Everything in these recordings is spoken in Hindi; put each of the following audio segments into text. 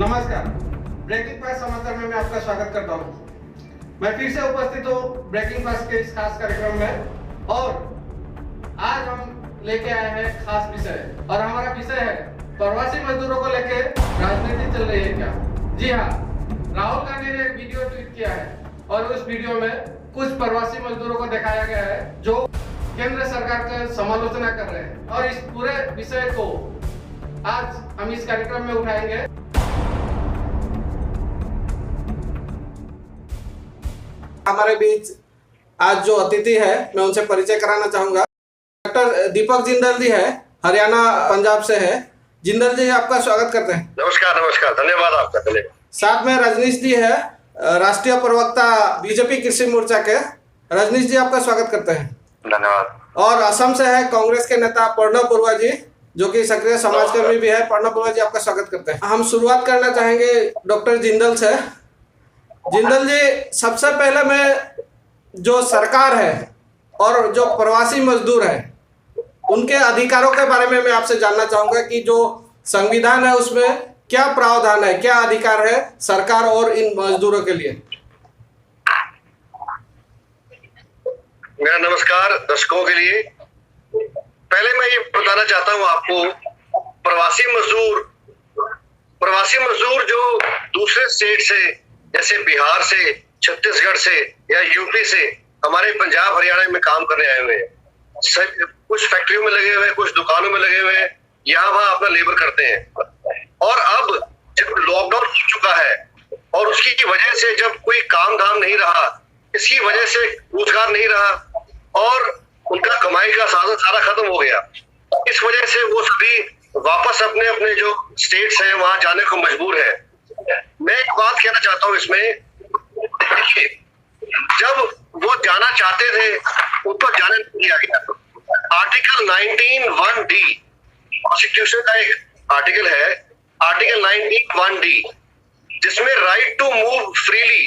नमस्कार, ब्रेकिंग फास्ट समाचार में मैं आपका स्वागत करता हूं। मैं फिर से उपस्थित हूं ब्रेकिंग फास्ट के इस खास कार्यक्रम में और आज हम लेके आए हैं खास विषय और हमारा विषय है प्रवासी मजदूरों को लेके राजनीति चल रही है क्या। जी हाँ, राहुल गांधी ने एक वीडियो ट्वीट किया है और उस वीडियो में कुछ प्रवासी मजदूरों को दिखाया गया है जो केंद्र सरकार की समालोचना कर रहे हैं और इस पूरे विषय को आज हम इस कार्यक्रम में उठाएंगे। हमारे बीच आज जो अतिथि है मैं उनसे परिचय कराना चाहूंगा। डॉक्टर दीपक जिंदल जी है, हरियाणा पंजाब से है। जिंदल जी आपका स्वागत करते हैं। नमस्कार नमस्कार, धन्यवाद आपका, धन्यवाद। साथ में रजनीश जी है, राष्ट्रीय प्रवक्ता बीजेपी कृषि मोर्चा के। रजनीश जी आपका स्वागत करते हैं। धन्यवाद। और असम से है कांग्रेस के नेता प्रणव बरुआ जी जो कि सक्रिय समाजकर्मी भी है। प्रणव बरुआ जी आपका स्वागत करते हैं। हम शुरुआत करना चाहेंगे डॉक्टर जिंदल से। जिंदल जी, सबसे पहले मैं जो सरकार है और जो प्रवासी मजदूर है उनके अधिकारों के बारे में मैं आपसे जानना चाहूंगा कि जो संविधान है उसमें क्या प्रावधान है, क्या अधिकार है सरकार और इन मजदूरों के लिए। मेरा नमस्कार दर्शकों के लिए। पहले मैं ये बताना चाहता हूँ आपको, प्रवासी मजदूर जो दूसरे स्टेट से जैसे बिहार से, छत्तीसगढ़ से या यूपी से हमारे पंजाब हरियाणा में काम करने आए हुए हैं। कुछ फैक्ट्रियों में लगे हुए हैं, कुछ दुकानों में लगे हुए हैं, यहाँ वहाँ अपना लेबर करते हैं। और अब जब लॉकडाउन हो चुका है और उसकी वजह से जब कोई काम धाम नहीं रहा, इसकी वजह से रोजगार नहीं रहा और उनका कमाई का साधन सारा खत्म हो गया, इस वजह से वो सभी वापस अपने अपने जो स्टेट्स हैं वहां जाने को मजबूर है। मैं एक बात कहना चाहता हूँ इसमें, देखिए, जब वो जाना चाहते थे उनको जाने नहीं दिया गया। आर्टिकल 19(1)(d) कॉन्स्टिट्यूशन का एक आर्टिकल है, आर्टिकल 19(1)(d), जिसमें right to move freely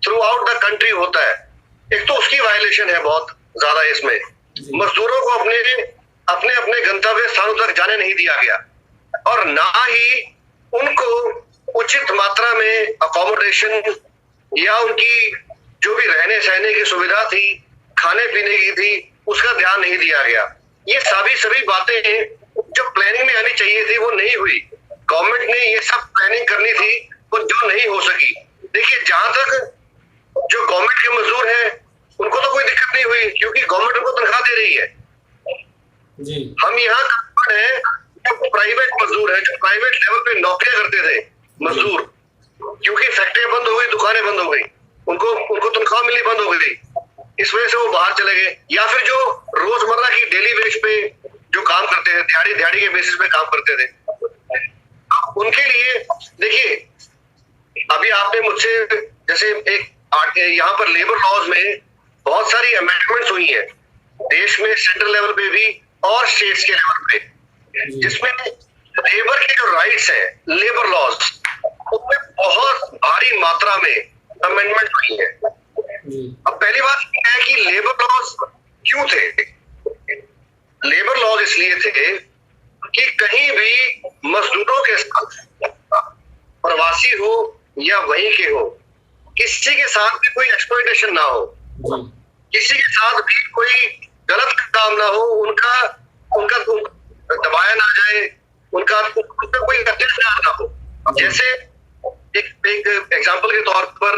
throughout the country होता है। एक तो उसकी वायलेशन है बहुत ज्यादा इसमें। मजदूरों को अपने अपने गंतव्य स्थानों तक जाने नहीं दिया गया और ना ही उनको उचित मात्रा में अकोमोडेशन या उनकी जो भी रहने सहने की सुविधा थी, खाने पीने की थी, उसका ध्यान नहीं दिया गया। ये सभी बातें जो प्लानिंग में आनी चाहिए थी वो नहीं हुई। गवर्नमेंट ने ये सब प्लानिंग करनी थी वो जो नहीं हो सकी। देखिए, जहां तक जो गवर्नमेंट के मजदूर हैं उनको तो कोई दिक्कत नहीं हुई क्योंकि गवर्नमेंट उनको तनख्वाह दे रही है जी। हम यहाँ है जो प्राइवेट मजदूर है, जो प्राइवेट लेवल पे नौकरियां करते थे मजदूर, क्योंकि फैक्ट्रियां बंद हो गई, दुकानें बंद हो गई, उनको तनख्वाह मिलनी बंद हो गई, इस वजह से वो बाहर चले गए। या फिर जो रोजमर्रा की डेली बेस पे जो काम करते थे, दिहाड़ी के बेसिस पे काम करते थे, उनके लिए देखिए, अभी आपने मुझसे जैसे एक यहाँ पर लेबर लॉज में बहुत सारी अमेंडमेंट्स हुई है देश में, सेंट्रल लेवल पे भी और स्टेट्स के लेवल पे, जिसमें लेबर के जो राइट्स हैं, लेबर लॉज, उसमें बहुत भारी मात्रा में अमेंडमेंट हुई है। अब पहली बात यह है कि लेबर लॉज क्यों थे? लेबर लॉज इसलिए थे कि कहीं भी मजदूरों के साथ, प्रवासी हो या वहीं के हो, किसी के साथ भी कोई एक्सप्लॉयटेशन ना हो, किसी के साथ भी कोई गलत काम ना हो, उनका दबाया ना जाए, उनका कोई अत्याचार ना हो। जैसे एक एग्जांपल के तौर पर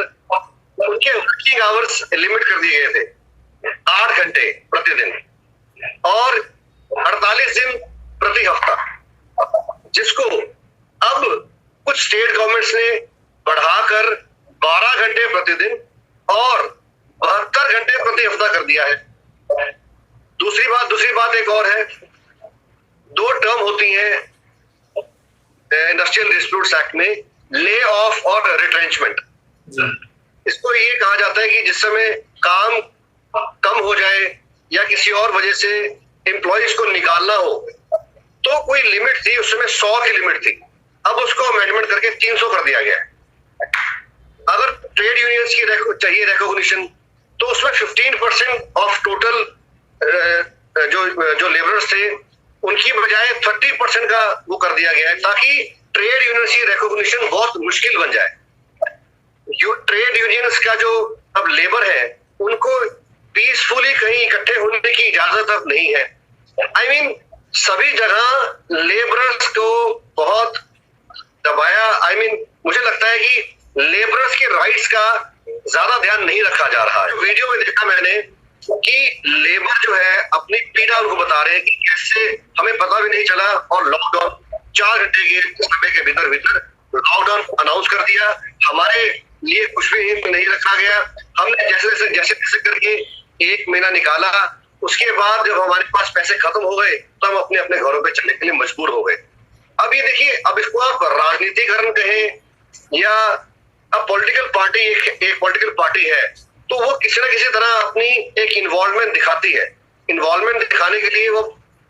उनके वर्किंग आवर्स लिमिट कर दिए गए थे 8 घंटे प्रतिदिन और 48 दिन प्रति हफ्ता, जिसको अब कुछ स्टेट गवर्नमेंट्स ने बढ़ाकर 12 घंटे प्रतिदिन और 72 घंटे प्रति हफ्ता कर दिया है। दूसरी बात एक और है, 2 टर्म होती हैं इंडस्ट्रियल डिस्प्यूट्स एक्ट में, ले ऑफ और रिट्रेंचमेंट। इसको ये कहा जाता है कि जिस समय काम कम हो जाए या किसी और वजह से एम्प्लॉइज को निकालना हो तो कोई लिमिट थी, उस समय 100 की लिमिट थी, अब उसको अमेंडमेंट करके 300 कर दिया गया है। अगर ट्रेड यूनियंस की चाहिए रिकॉग्निशन तो उसमें 15% ऑफ टोटल जो लेबरर्स थे उनकी बजाय 30% का वो कर दिया गया है, ताकि ट्रेड यूनियन की रिकॉग्निशन बहुत मुश्किल बन जाए। ट्रेड यूनियंस का जो अब लेबर है उनको पीसफुली कहीं इकट्ठे होने की इजाजत अब नहीं है। आई मीन सभी जगह लेबरर्स को बहुत दबाया। आई मीन मुझे लगता है कि लेबरर्स के राइट्स का ज्यादा ध्यान नहीं रखा जा रहा है। वीडियो में देखा मैंने कि लेबर जो है अपनी पीड़ा उनको बता रहे हैं कि कैसे हमें पता भी नहीं चला और लॉकडाउन 4 घंटे के समय के भीतर लॉकडाउन अनाउंस कर दिया। हमारे लिए कुछ भी नहीं रखा गया। हमने जैसे करके 1 महीना निकाला। उसके बाद जब हमारे पास पैसे खत्म हो गए तो हम अपने अपने घरों पे चलने के लिए मजबूर हो गए। अब ये देखिए, अब इसको आप राजनीतिकरण कहें या अब पॉलिटिकल पार्टी एक पॉलिटिकल पार्टी है तो वो किसी ना किसी तरह अपनी एक इन्वॉल्वमेंट दिखाती है। इन्वॉल्वमेंट दिखाने के लिए वो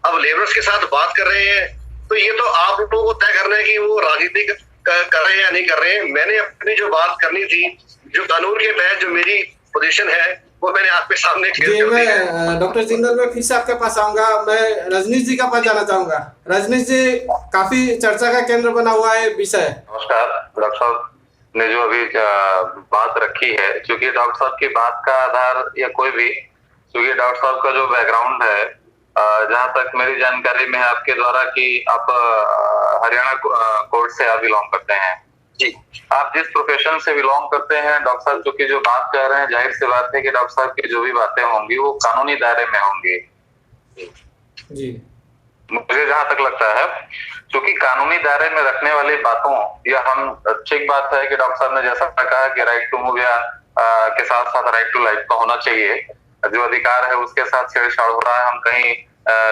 अब लेबर्स के साथ बात कर रहे हैं। तो ये तो आप लोगों को तय करना है कि वो राजनीति कर रहे हैं या नहीं कर रहे हैं। मैंने अपनी जो बात करनी थी, जो कानून के तहत जो मेरी पोजीशन है वो मैंने आपके सामने जी, मैं डॉक्टर जिंदल में फिर से आपके पास आऊंगा। मैं रजनीश जी का पास जाना चाहूंगा। रजनीश जी, काफी चर्चा का केंद्र बना हुआ है विषय। नमस्कार। डॉक्टर साहब ने जो अभी बात रखी है, क्योंकि डॉक्टर साहब की बात का आधार या कोई भी, क्योंकि डॉक्टर साहब का जो बैकग्राउंड है, जहां तक मेरी जानकारी में है आपके द्वारा कि आप हरियाणा कोर्ट से आप बिलोंग करते हैं। जी, आप जिस प्रोफेशन से बिलोंग करते हैं डॉक्टर साहब, चूंकि जो बात कर रहे हैं, जाहिर सी बात है कि डॉक्टर साहब की जो भी बातें होंगी वो कानूनी दायरे में होंगी। जी, मुझे जहां तक लगता है, क्योंकि कानूनी दायरे में रखने वाली बातों, या हम ठीक बात है कि डॉक्टर साहब ने जैसा कहा कि राइट टू मूव या के साथ साथ राइट टू लाइफ का होना चाहिए। जो अधिकार है उसके साथ छेड़छाड़ हो रहा है। हम कहीं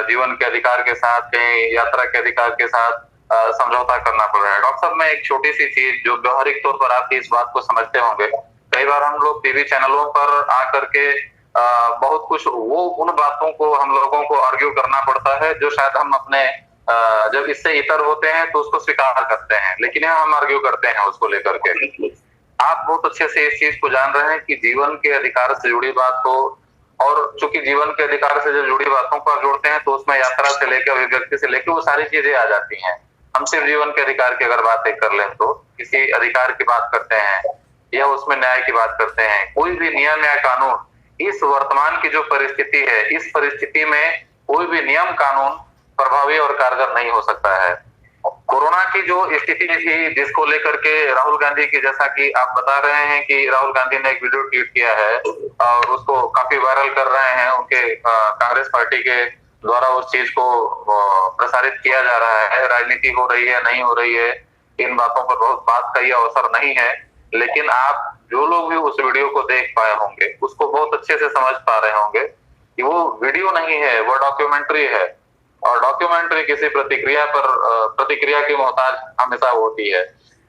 जीवन के अधिकार के साथ, कहीं यात्रा के अधिकार के साथ समझौता करना पड़ रहा है। डॉक्टर साहब, मैं एक छोटी सी चीज जो व्यवहारिक तौर पर आप इस बात को समझते होंगे, कई बार हम लोग टीवी चैनलों पर आकर के बहुत कुछ वो उन बातों को हम लोगों को आर्ग्यू करना पड़ता है जो शायद हम अपने जब इससे इतर होते हैं तो उसको स्वीकार करते हैं, लेकिन यहाँ हम आर्ग्यू करते हैं उसको लेकर के। आप बहुत अच्छे से इस चीज को जान रहे हैं कि जीवन के अधिकार से जुड़ी बात हो, और चूंकि जीवन के अधिकार से जब जुड़ी बातों को आप जोड़ते हैं तो उसमें यात्रा से लेकर अभिव्यक्ति से लेकर वो सारी चीजें आ जाती हैं। हम सिर्फ जीवन के अधिकार की अगर बात कर लें तो किसी अधिकार की बात करते हैं या उसमें न्याय की बात करते हैं। कोई भी नियम या कानून इस वर्तमान की जो परिस्थिति है, इस परिस्थिति में कोई भी नियम कानून प्रभावी और कारगर नहीं हो सकता है। कोरोना की जो स्थिति थी जिसको लेकर के राहुल गांधी की, जैसा कि आप बता रहे हैं कि राहुल गांधी ने एक वीडियो ट्वीट किया है और उसको काफी वायरल कर रहे हैं। उनके कांग्रेस पार्टी के द्वारा उस चीज को प्रसारित किया जा रहा है। राजनीति हो रही है, नहीं हो रही है, इन बातों पर बहुत बात का ये अवसर नहीं है। लेकिन आप जो लोग भी उस वीडियो को देख पाए होंगे उसको बहुत अच्छे से समझ पा रहे होंगे कि वो वीडियो नहीं है, वो डॉक्यूमेंट्री है। और डॉक्यूमेंट्री किसी प्रतिक्रिया की मोहताज हमेशा होती है।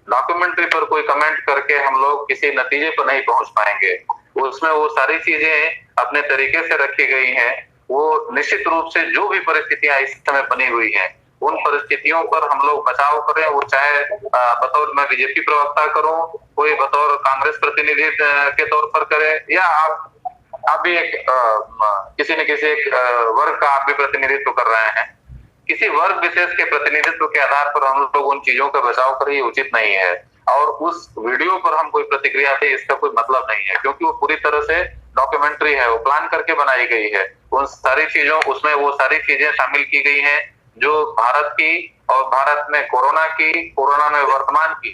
डॉक्यूमेंट्री पर कोई कमेंट करके हम लोग किसी नतीजे पर नहीं पहुंच पाएंगे। उसमें वो सारी चीजें अपने तरीके से रखी गई हैं। वो निश्चित रूप से जो भी परिस्थितियां इस समय बनी हुई हैं उन परिस्थितियों पर हम लोग बचाव करें। वो चाहे बतौर मैं बीजेपी प्रवक्ता करूं, कोई बतौर कांग्रेस प्रतिनिधि के तौर पर करे, या आप भी एक किसी न किसी एक वर्ग का आप भी प्रतिनिधित्व कर रहे हैं। किसी वर्ग विशेष के प्रतिनिधित्व के आधार पर हम लोग उन चीजों का बचाव करें, ये उचित नहीं है। और उस वीडियो पर हम कोई प्रतिक्रिया दे इसका कोई मतलब नहीं है, क्योंकि वो पूरी तरह से डॉक्यूमेंट्री है, वो प्लान करके बनाई गई है। उन सारी चीजों उसमें वो सारी चीजें शामिल की गई हैं जो भारत की और भारत में कोरोना में वर्तमान की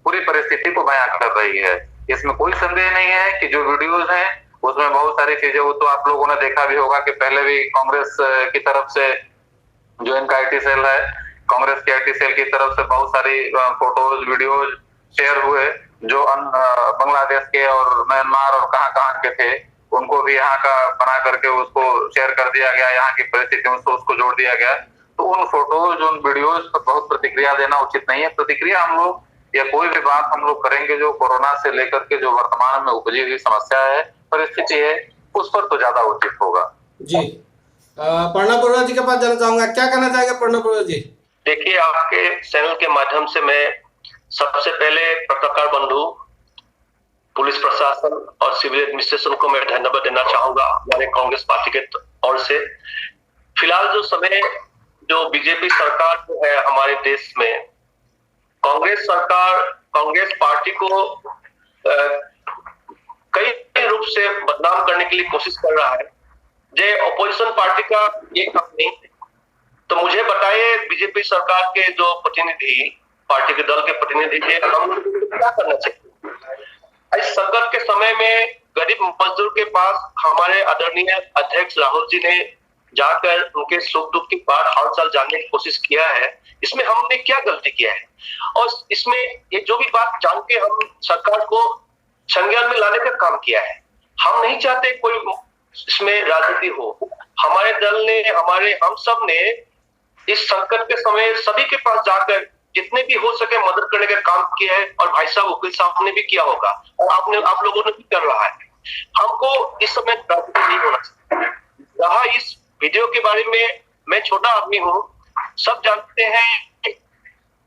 पूरी परिस्थिति को बयां कर रही है। इसमें कोई संदेह नहीं है कि जो वीडियोज हैं उसमें बहुत सारी चीजें, वो तो आप लोगों ने देखा भी होगा कि पहले भी कांग्रेस की तरफ से जो इनका आईटी सेल है, कांग्रेस के आईटी सेल की तरफ से बहुत सारी फोटोज वीडियोज शेयर हुए जो बांग्लादेश के और म्यांमार और कहां के थे, उनको भी यहाँ का बना करके उसको शेयर कर दिया गया, यहाँ की परिस्थितियों से उसको जोड़ दिया गया। तो उन फोटोज उन वीडियोज पर बहुत प्रतिक्रिया देना उचित नहीं है। प्रतिक्रिया हम लोग या कोई भी बात हम लोग करेंगे जो कोरोना से लेकर के जो वर्तमान में उपजी हुई समस्या है, परिस्थिति है, उस पर तो ज्यादा उचित होगा। जी, प्रणब बरुआ जी के पास जाना चाहूंगा। क्या कहना चाहेंगे प्रणब बरुआ जी? देखिए, आपके चैनल के माध्यम से मैं सबसे पहले पत्रकार बंधु, पुलिस प्रशासन और सिविल एडमिनिस्ट्रेशन को मैं धन्यवाद देना चाहूंगा हमारे कांग्रेस पार्टी के ओर से। फिलहाल जो समय जो बीजेपी सरकार जो है हमारे देश में, कांग्रेस सरकार कांग्रेस पार्टी को कई रूप से बदनाम करने के लिए कोशिश कर रहा है। जे अपोजिशन पार्टी का ये काम नहीं। तो मुझे बताइए, बीजेपी सरकार के जो प्रतिनिधि, पार्टी के दल के प्रतिनिधि थे, हम क्या करना चाहिए इस संकट के समय में? गरीब मजदूर के पास हमारे आदरणीय अध्यक्ष राहुल जी ने जाकर उनके सुख दुख की बात हालचाल जानने की कोशिश किया है। इसमें हमने क्या गलती किया है? और इसमें ये जो भी बात जान के हम सरकार को संज्ञान में लाने का काम किया है। हम नहीं चाहते कोई इसमें राजनीति हो। हमारे दल ने, हम सब ने इस संकट के समय सभी के पास जाकर जितने भी हो सके मदद करने का काम किया है। और भाई साहब वकील साहब ने भी किया होगा और आप लोगों ने भी कर रहा है। हमको इस समय राजनीति नहीं होना चाहिए। रहा इस वीडियो के बारे में, मैं छोटा आदमी हूँ, सब जानते हैं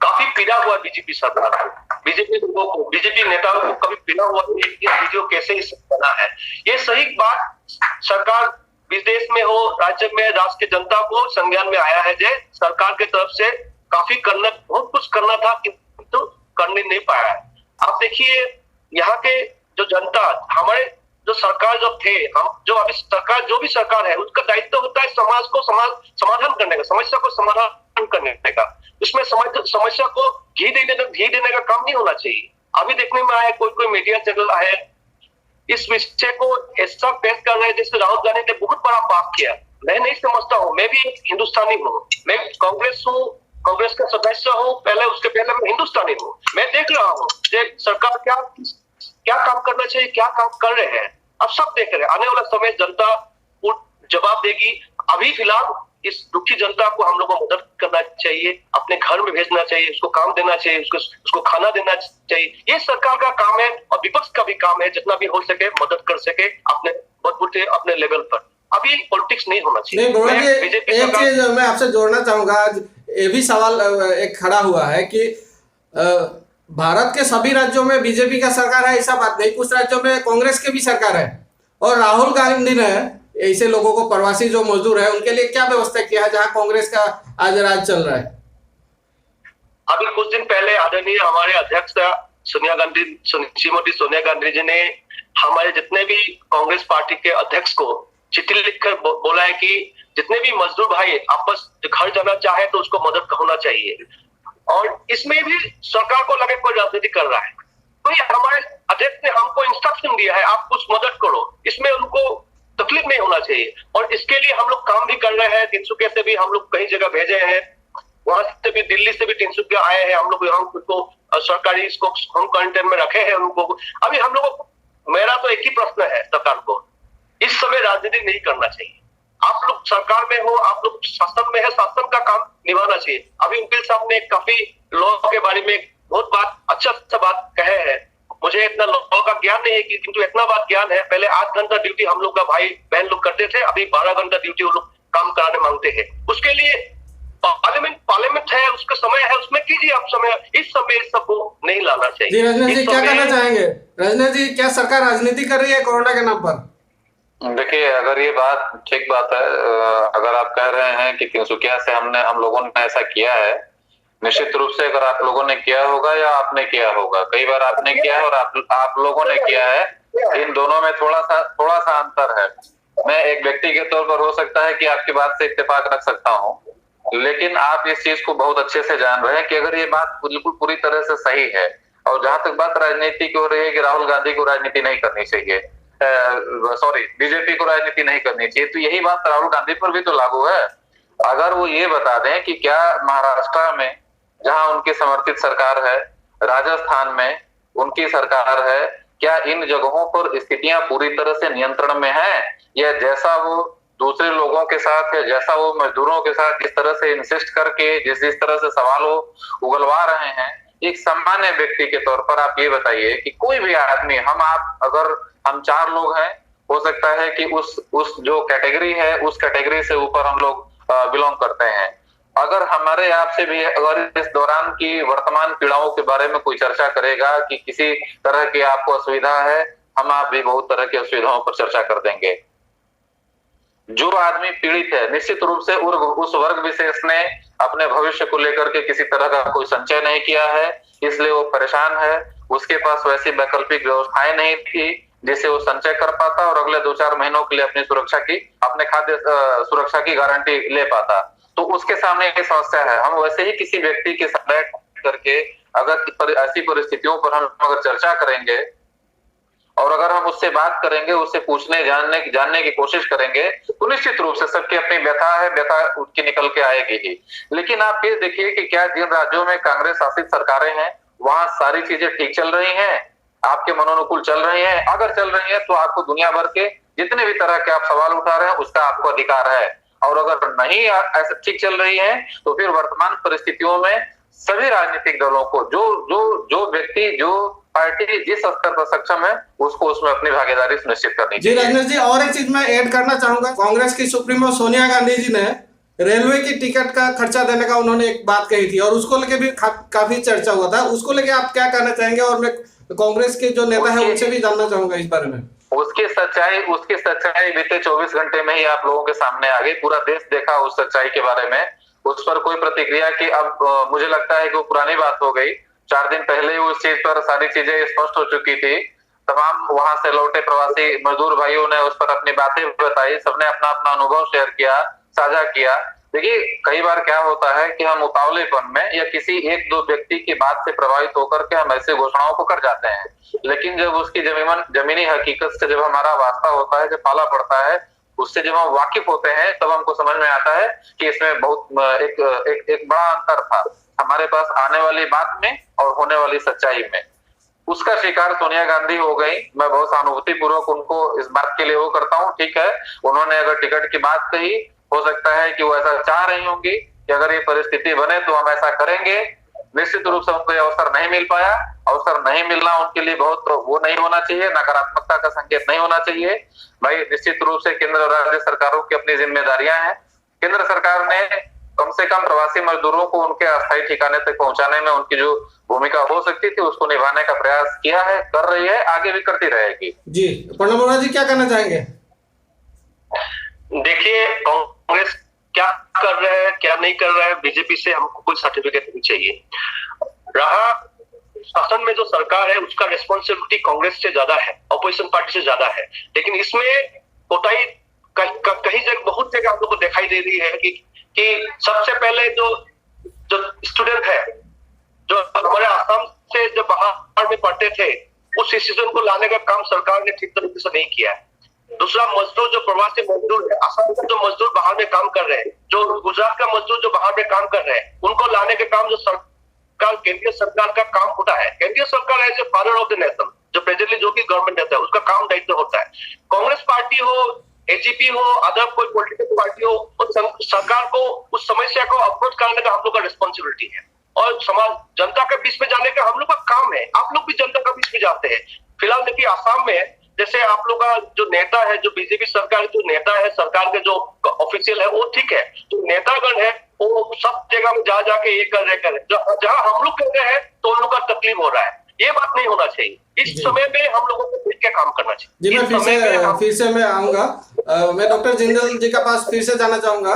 काफी पीड़ा हुआ बीजेपी सरकार को, बीजेपी लोगों को, बीजेपी नेताओं को कभी पीड़ा हुआ ये वीडियो कैसे इस बना है। ये सही बात सरकार विदेश में हो, राज्य में, राष्ट्र की जनता को संज्ञान में आया है जे सरकार की तरफ से काफी बहुत कुछ करना था किंतु करने नहीं पाया है। आप देखिए यहाँ के जो जनता, हमारे जो सरकार जो थे, हम जो अभी सरकार, जो भी सरकार है, उसका दायित्व होता है समाज को समाधान करने का, समस्या को समाधान करने का। उसमें समस्या को घी देने का काम नहीं होना चाहिए। अभी देखने में आया कोई मीडिया चैनल है इस विषय को ऐसा पेश कर रहे हैं जैसे राहुल गांधी ने बहुत बड़ा पाप किया। मैं नहीं समझता हूँ, मैं भी एक हिंदुस्तानी हूँ, मैं कांग्रेस हूँ, कांग्रेस का सदस्य हूँ, उसके पहले मैं हिंदुस्तानी हूँ। मैं देख रहा हूँ सरकार क्या काम करना चाहिए, क्या काम कर रहे हैं, अब सब देख रहे हैं। आने वाला समय जनता जवाब देगी। अभी फिलहाल इस दुखी जनता को हम लोगों को मदद करना चाहिए, अपने घर में भेजना चाहिए, उसको काम देना चाहिए, उसको खाना देना चाहिए। ये सरकार का काम है और विपक्ष का भी काम है, जितना भी हो सके मदद कर सके अपने बलबूते, अपने लेवल पर। अभी पॉलिटिक्स नहीं होना चाहिए। नहीं गौरव जी, एक चीज मैं आपसे जोड़ना चाहूंगा। आज ये भी सवाल एक खड़ा हुआ है कि भारत के सभी राज्यों में बीजेपी का सरकार है, ऐसा बात नहीं। कुछ राज्यों में कांग्रेस के भी सरकार है और राहुल गांधी ने ऐसे लोगों को, प्रवासी जो मजदूर है, उनके लिए क्या व्यवस्था किया है जहां कांग्रेस का आज राज चल रहा है? अभी कुछ दिन पहले आदरणीय हमारे अध्यक्ष श्रीमती सोनिया गांधी जी ने हमारे जितने भी कांग्रेस पार्टी के अध्यक्ष को चिट्ठी लिखकर बोला है कि जितने भी मजदूर भाई आपस घर जाना चाहे तो उसको मदद होना चाहिए। और इसमें भी सरकार को लगे कोई राजनीति कर रहा है। तो हमारे अध्यक्ष ने हमको इंस्ट्रक्शन दिया है, आप कुछ मदद करो, इसमें उनको तकलीफ नहीं होना चाहिए। और इसके लिए हम लोग काम भी कर रहे हैं। तिनसुकिया से भी हम लोग कई जगह भेजे हैं, वहां से भी, दिल्ली से भी तिनसुकिया आए हैं। हम लोग यहाँ उनको सरकारी इसको होम क्वारंटाइन में रखे हैं उनको। अभी हम लोग, मेरा तो एक ही प्रश्न है सरकार को, इस समय राजनीति नहीं करना चाहिए। आप लोग सरकार में हो, आप लोग शासन में है, शासन का काम निभाना चाहिए। अभी वकील साहब ने काफी लॉ के बारे में बहुत बात, अच्छा बात कहे हैं। मुझे इतना लॉ का ज्ञान नहीं है किंतु इतना बात ज्ञान है, पहले 8 घंटा ड्यूटी हम लोग का भाई बहन लोग करते थे, अभी 12 घंटा ड्यूटी वो लोग काम कराने मांगते हैं। उसके लिए पार्लियामेंट है, उसका समय है, उसमें कीजिए आप समय। इस समय इस सबको नहीं लाना चाहिए। जी राजनाथ जी, क्या कहना चाहेंगे? राजनाथ जी, क्या सरकार राजनीति कर रही है कोरोना के नाम पर? देखिए, अगर ये बात ठीक बात है, अगर आप कह रहे हैं कि तिनसुकिया से हम लोगों ने ऐसा किया है, निश्चित रूप से अगर आप लोगों ने किया होगा या आपने किया होगा, कई बार आपने किया है और आप लोगों ने किया है, इन दोनों में थोड़ा सा अंतर है। मैं एक व्यक्ति के तौर पर हो सकता है कि आपकी बात से इत्तेफाक रख सकता हूँ, लेकिन आप इस चीज को बहुत अच्छे से जान रहे हैं कि अगर ये बात बिल्कुल पूरी तरह से सही है, और जहां तक बात राजनीति की हो रही है कि राहुल गांधी को राजनीति नहीं करनी चाहिए, बीजेपी को राजनीति नहीं करनी चाहिए, तो यही बात राहुल गांधी पर भी तो लागू है। अगर वो ये बता दें कि क्या महाराष्ट्र में जहां उनकी समर्थित सरकार है, राजस्थान में उनकी सरकार है, क्या इन जगहों पर स्थितियां पूरी तरह से नियंत्रण में है, या जैसा वो दूसरे लोगों के साथ, या जैसा वो मजदूरों के साथ जिस तरह से इंसिस्ट करके जिस तरह से सवालों उगलवा रहे हैं, एक सामान्य व्यक्ति के तौर पर आप ये बताइए कि कोई भी आदमी, अगर हम 4 लोग हैं, हो सकता है कि उस जो कैटेगरी है उस कैटेगरी से ऊपर हम लोग बिलोंग करते हैं। अगर हमारे आपसे भी अगर इस दौरान की वर्तमान पीड़ाओं के बारे में कोई चर्चा करेगा कि किसी तरह की आपको असुविधा है, हम आप भी बहुत तरह की असुविधाओं पर चर्चा कर देंगे। जो आदमी पीड़ित है, निश्चित रूप से उस वर्ग विशेष ने अपने भविष्य को लेकर के किसी तरह का कोई संचय नहीं किया है, इसलिए वो परेशान है। उसके पास वैसी वैकल्पिक व्यवस्थाएं नहीं थी जिससे वो संचय कर पाता और अगले 2-4 महीनों के लिए अपने खाद्य सुरक्षा की गारंटी ले पाता। तो उसके सामने ये समस्या है। हम वैसे ही किसी व्यक्ति के साथ बैठ करके अगर ऐसी परिस्थितियों पर हम अगर चर्चा करेंगे और अगर हम उससे बात करेंगे, उससे पूछने जानने की कोशिश करेंगे, तो निश्चित रूप से सबकी अपनी व्यथा है, व्यथा उनकी निकल के आएगी ही। लेकिन आप ये देखिए कि क्या जिन राज्यों में कांग्रेस शासित सरकारें हैं वहां सारी चीजें ठीक चल रही हैं, आपके मनोनुकूल चल रही हैं? अगर चल रही हैं तो आपको दुनिया भर के जितने भी तरह के आप सवाल उठा रहे हैं उसका आपको अधिकार है। और अगर नहीं ऐसे ठीक चल रही है तो फिर वर्तमान परिस्थितियों में सभी राजनीतिक दलों को जो व्यक्ति, जो पार्टी जिस स्तर पर सक्षम है उसको उसमें अपनी भागीदारी सुनिश्चित करनी चाहिए। जी राजनेश जी, और एक चीज मैं ऐड करना चाहूंगा। कांग्रेस की सुप्रीमो सोनिया गांधी जी ने रेलवे की टिकट का खर्चा देने का उन्होंने एक बात कही थी और उसको लेके भी काफी चर्चा हुआ था। उसको लेके आप क्या कहना चाहेंगे? और मैं कांग्रेस के जो नेता है उनसे भी जानना चाहूंगा इस बारे में। उसकी सच्चाई बीते 24 घंटे में ही आप लोगों के सामने आ गई। पूरा देश देखा उस सच्चाई के बारे में। उस पर कोई प्रतिक्रिया की अब मुझे लगता है कि वो पुरानी बात हो गई। 4 दिन पहले ही उस चीज पर सारी चीजें स्पष्ट हो चुकी थी। तमाम वहां से लौटे प्रवासी मजदूर भाइयों ने उस पर अपनी बातें बताई, सबने अपना अपना अनुभव शेयर किया, साझा किया। देखिए, कई बार क्या होता है कि हम उतावलेपन में या किसी 1-2 व्यक्ति की बात से प्रभावित होकर के हम ऐसे घोषणाओं को कर जाते हैं, लेकिन जब उसकी जमीनी हकीकत से जब हमारा वास्ता होता है, जब पाला पड़ता है, उससे जब हम वाकिफ होते हैं तब हमको समझ में आता है कि इसमें बहुत एक बड़ा अंतर था हमारे पास आने वाली बात में और होने वाली सच्चाई में। उसका शिकार सोनिया गांधी हो गई। मैं बहुत सहानुभूति पूर्वक उनको इस बात के लिए वो करता हूँ। ठीक है, उन्होंने अगर टिकट की बात कही, हो सकता है कि वो ऐसा चाह रही होंगी कि अगर ये परिस्थिति बने तो हम ऐसा करेंगे। निश्चित रूप से उनको ये अवसर नहीं मिल पाया। अवसर नहीं मिलना उनके लिए बहुत वो नहीं होना चाहिए, नकारात्मकता का संकेत नहीं होना चाहिए। भाई, निश्चित रूप से केंद्र और राज्य सरकारों की अपनी जिम्मेदारियां हैं। केंद्र सरकार ने कम से कम प्रवासी मजदूरों को उनके अस्थायी ठिकाने तक पहुंचाने में उनकी जो भूमिका हो सकती थी उसको निभाने का प्रयास किया है, कर रही है, आगे भी करती रहेगी। जी, प्रणब अरोड़ा जी क्या कहना चाहेंगे? देखिए, कांग्रेस क्या कर रहे हैं, क्या नहीं कर रहे हैं, बीजेपी से हमको कोई सर्टिफिकेट नहीं चाहिए। रहा शासन में जो सरकार है उसका रिस्पॉन्सिबिलिटी कांग्रेस से ज्यादा है, अपोजिशन पार्टी से ज्यादा है। लेकिन इसमें कोताही कहीं जगह, बहुत जगह हम लोग को दिखाई दे रही है कि सबसे पहले जो स्टूडेंट है, जो हमारे आसाम से जब बाहर में पढ़ते थे, उस डिसीजन को लाने का काम सरकार ने ठीक तरीके से नहीं किया है। दूसरा, मजदूर, जो प्रवासी मजदूर है, आसाम के जो मजदूर बाहर में काम कर रहे हैं, जो गुजरात का मजदूर जो बाहर में काम कर रहे हैं, उनको लाने के काम जो सरकार, केंद्रीय सरकार का काम होता है। केंद्रीय सरकार as a father of the nation, जो प्रेजेंटली जो भी गवर्नमेंट रहता है, उसका काम दायित्व होता है। कांग्रेस पार्टी हो, एजीपी हो, अदर कोई पॉलिटिकल पार्टी हो, सरकार को उस समस्या को अवरोध करने का हम लोग का रिस्पॉन्सिबिलिटी है और समाज, जनता के बीच में जाने का हम लोग का काम है। आप लोग भी जनता के बीच में जाते हैं। फिलहाल देखिए, आसाम में जैसे आप लोग का जो नेता है, जो बीजेपी सरकार जो नेता है, सरकार के जो ऑफिशियल है, वो ठीक है। जो नेतागण है वो सब जगह में जा जाके ये कर रहे हैं, जहां हम लोग कर रहे हैं तो उन लोग का तकलीफ हो रहा है। ये बात नहीं होना चाहिए। इस समय में हम लोगों को मिलकर काम करना चाहिए। जी, मैं फिर से मैं आऊंगा। मैं डॉक्टर जिंदल जी का पास फिर से जाना चाहूंगा।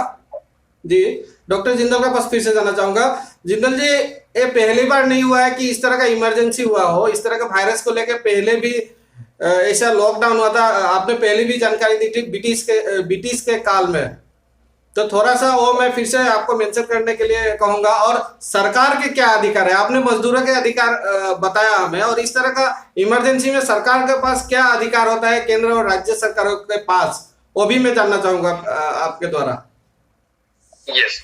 जी, डॉक्टर जिंदल का पास फिर से जाना चाहूंगा। जिंदल जी, ये पहली बार नहीं हुआ है कि इस तरह का इमरजेंसी हुआ हो। इस तरह का वायरस को लेकर पहले भी ऐसा लॉकडाउन हुआ था, आपने पहले भी जानकारी दी थी ब्रिटिश के काल में। तो थोड़ा सा वो मैं फिर से आपको मेंशन करने के लिए कहूंगा। और सरकार के क्या अधिकार है, आपने मजदूरों के अधिकार बताया हमें, और इस तरह का इमरजेंसी में सरकार के पास क्या अधिकार होता है केंद्र और राज्य सरकारों के पास, वो भी मैं जानना चाहूंगा आपके द्वारा। यस,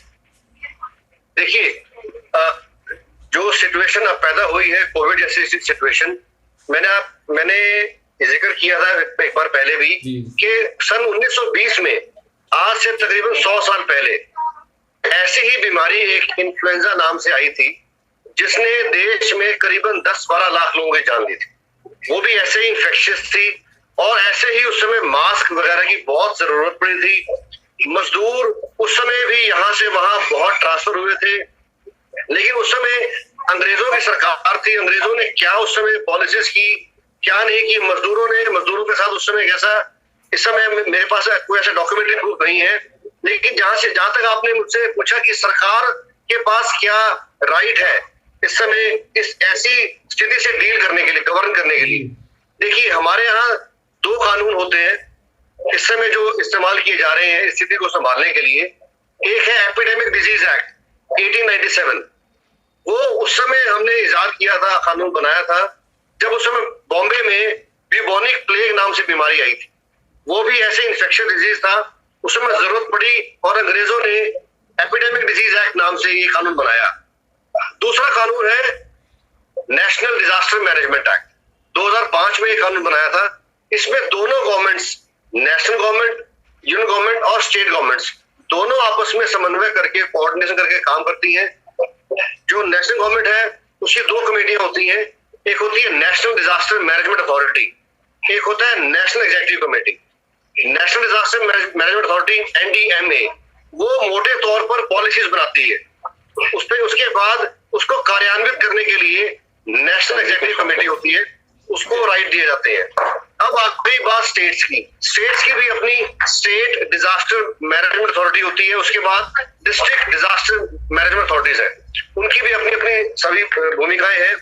देखिए, जो सिचुएशन अब पैदा हुई है, कोविड जैसी सिचुएशन, मैंने जिक्र किया था एक बार पहले भी कि सन 1920 में, आज से तकरीबन 100 साल पहले, ऐसी ही बीमारी एक इन्फ्लुएंजा नाम से आई थी जिसने देश में करीबन 10-12 लाख लोगों की जान दी थी। वो भी ऐसे ही इन्फेक्शियस थी और ऐसे ही उस समय मास्क वगैरह की बहुत जरूरत पड़ी थी। मजदूर उस समय भी यहाँ से वहां बहुत ट्रांसफर हुए थे, लेकिन उस समय अंग्रेजों की सरकार थी। अंग्रेजों ने क्या उस समय पॉलिसीज की, क्या नहीं की, मजदूरों के साथ उस समय कैसा इस समय मेरे पास कोई ऐसा डॉक्यूमेंट्री प्रूफ नहीं है, लेकिन जहां तक आपने मुझसे पूछा कि सरकार के पास क्या राइट है इस समय इस ऐसी स्थिति से डील करने के लिए, गवर्न करने के लिए, देखिए हमारे यहाँ 2 कानून होते हैं इस समय जो इस्तेमाल किए जा रहे हैं स्थिति को संभालने के लिए। एक है एपिडेमिक डिजीज एक्ट 1897, वो उस समय हमने इजाद किया था, कानून बनाया था जब उस समय बॉम्बे में ब्यूबोनिक प्लेग नाम से बीमारी आई थी। वो भी ऐसे इन्फेक्शन डिजीज था, उस समय जरूरत पड़ी और अंग्रेजों ने एपिडेमिक डिजीज एक्ट नाम से ये कानून बनाया। दूसरा कानून है नेशनल डिजास्टर मैनेजमेंट एक्ट, 2005 में ये कानून बनाया था। इसमें दोनों governments, national government, union government और स्टेट गवर्नमेंट्स, दोनों आपस में समन्वय करके, कोऑर्डिनेशन करके काम करती हैं। जो नेशनल गवर्नमेंट है उसकी 2 कमेटियां होती हैं, एक होती है नेशनल डिजास्टर मैनेजमेंट अथॉरिटी, एक होता है national executive committee. National disaster management authority NDMA वो मोटे तौर पर पॉलिसीज बनाती है, उसके बाद उसको कार्यान्वित करने के लिए नेशनल एग्जीक्यूटिव कमेटी होती है, उसको राइट दिए जाते हैं। अब आ गई बात स्टेट्स की भी अपनी स्टेट डिजास्टर मैनेजमेंट अथॉरिटी होती है, उसके बाद डिस्ट्रिक्ट डिजास्टर मैनेजमेंट अथॉरिटीज है, उनकी भी अपनी अपनी सभी भूमिकाएं हैं।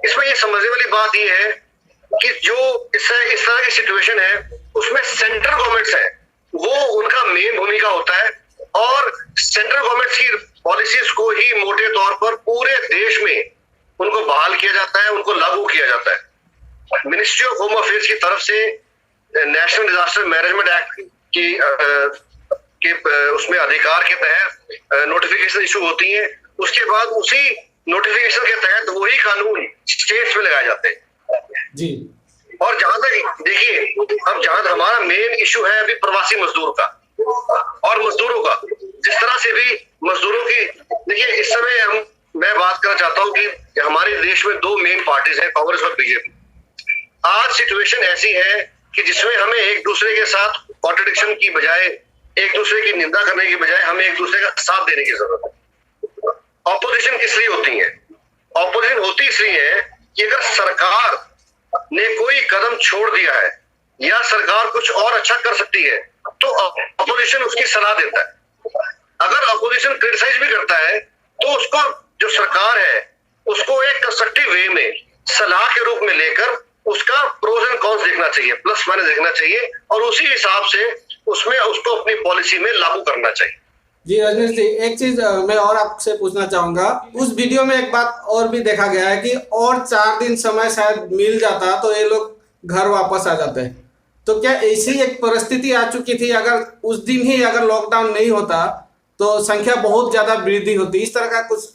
इसमें ये समझने वाली बात ये है कि जो इस तरह की सिचुएशन है उसमें सेंट्रल गवर्नमेंट्स है, वो उनका मेन भूमिका होता है और सेंट्रल गवर्नमेंट की पॉलिसीज को ही मोटे तौर पर पूरे देश में उनको बहाल किया जाता है, उनको लागू किया जाता है। मिनिस्ट्री ऑफ होम अफेयर्स की तरफ से नेशनल डिजास्टर मैनेजमेंट एक्ट की उसमें अधिकार के तहत नोटिफिकेशन इशू होती है, उसके बाद उसी नोटिफिकेशन के तहत वही कानून स्टेट्स में लगाए जाते हैं जी। और जहां तक देखिए, अब जहां हमारा मेन इशू है अभी प्रवासी मजदूर का और मजदूरों का, जिस तरह से भी मजदूरों की, देखिए इस समय मैं बात करना चाहता हूं कि हमारे देश में 2 मेन पार्टीज हैं, कांग्रेस और बीजेपी। आज सिचुएशन ऐसी है कि जिसमें हमें एक दूसरे के साथ कॉन्ट्रडिक्शन की बजाय, एक दूसरे की निंदा करने की बजाय हमें एक दूसरे का साथ देने की जरूरत है। ऑपोजिशन किस लिए होती है? ऑपोजिशन होती इसलिए है कि अगर सरकार ने कोई कदम छोड़ दिया है या सरकार कुछ और अच्छा कर सकती है तो अपोजिशन उसकी सलाह देता है। अगर अपोजिशन क्रिटिसाइज भी करता है तो उसको, जो सरकार है उसको एक कंस्ट्रक्टिव वे में सलाह के रूप में लेकर उसका प्रोज एंड कॉन्स देखना चाहिए, प्लस माइनस देखना चाहिए और उसी हिसाब से उसमें उसको अपनी पॉलिसी में लागू करना चाहिए। जी रजनीश जी, एक चीज मैं और आपसे पूछना चाहूंगा, उस वीडियो में एक बात और भी देखा गया है कि और 4 दिन समय शायद मिल जाता तो ये लोग घर वापस आ जाते हैं, तो क्या ऐसी एक परिस्थिति आ चुकी थी? अगर उस दिन ही अगर लॉकडाउन नहीं होता तो संख्या बहुत ज्यादा वृद्धि होती, इस तरह का कुछ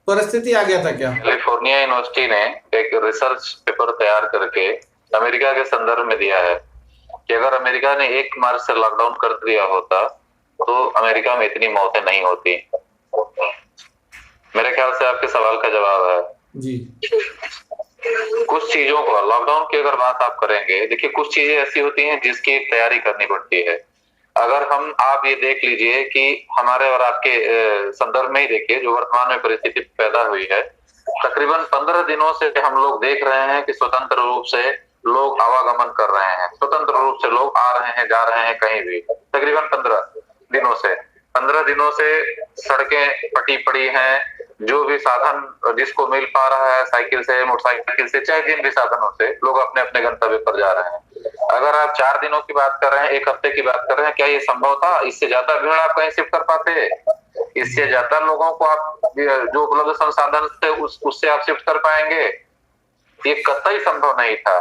परिस्थिति आ गया था क्या? कैलिफोर्निया यूनिवर्सिटी ने एक रिसर्च पेपर तैयार करके अमेरिका के संदर्भ में दिया है कि अगर अमेरिका ने 1 मार्च से लॉकडाउन कर दिया होता तो अमेरिका में इतनी मौतें नहीं होती। मेरे ख्याल से आपके सवाल का जवाब है जी। कुछ चीजों को, लॉकडाउन की अगर बात आप करेंगे, देखिए कुछ चीजें ऐसी होती हैं जिसकी तैयारी करनी पड़ती है। अगर आप ये देख लीजिए कि हमारे और आपके संदर्भ में ही देखिए जो वर्तमान में परिस्थिति पैदा हुई है, तकरीबन 15 दिनों से हम लोग देख रहे हैं कि स्वतंत्र रूप से लोग आवागमन कर रहे हैं, स्वतंत्र रूप से लोग आ रहे हैं, जा रहे हैं कहीं भी। तकरीबन 15 दिनों से सड़कें फटी पड़ी हैं, जो भी साधन जिसको मिल पा रहा है, साइकिल से, मोटरसाइकिल से, चाहे जिन भी साधनों से लोग अपने अपने गंतव्य पर जा रहे हैं। अगर आप 4 दिनों की बात कर रहे हैं, 1 हफ्ते की बात कर रहे हैं, क्या ये संभव था? इससे ज्यादा भीड़ आप कहीं शिफ्ट कर पाते? इससे ज्यादा लोगों को आप जो उपलब्ध संसाधन थे उससे आप शिफ्ट कर पाएंगे? ये कतई संभव नहीं था।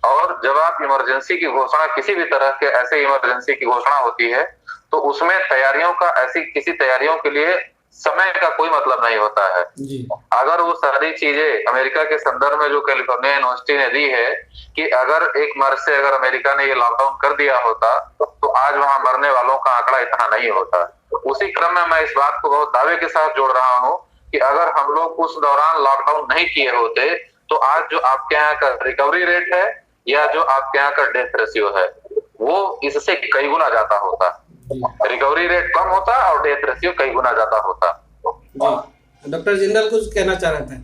और जब आप इमरजेंसी की घोषणा, किसी भी तरह के ऐसे इमरजेंसी की घोषणा होती है तो उसमें तैयारियों का, ऐसी किसी तैयारियों के लिए समय का कोई मतलब नहीं होता है जी। अगर वो सारी चीजें अमेरिका के संदर्भ में जो कैलिफोर्निया यूनिवर्सिटी ने दी है कि अगर 1 मार्च से अगर अमेरिका ने ये लॉकडाउन कर दिया होता तो आज वहां मरने वालों का आंकड़ा इतना नहीं होता। उसी क्रम में मैं इस बात को बहुत दावे के साथ जोड़ रहा हूं कि अगर हम लोग उस दौरान लॉकडाउन नहीं किए होते तो आज जो आपके यहाँ का रिकवरी रेट है या जो आपके यहाँ का डेथ रेशियो है वो इससे कई गुना ज्यादा होता। रिकवरी रेट कम होता और डेथ रेशियो कई गुना ज्यादा होता। जी डॉक्टर जिंदल कुछ कहना चाह रहे थे?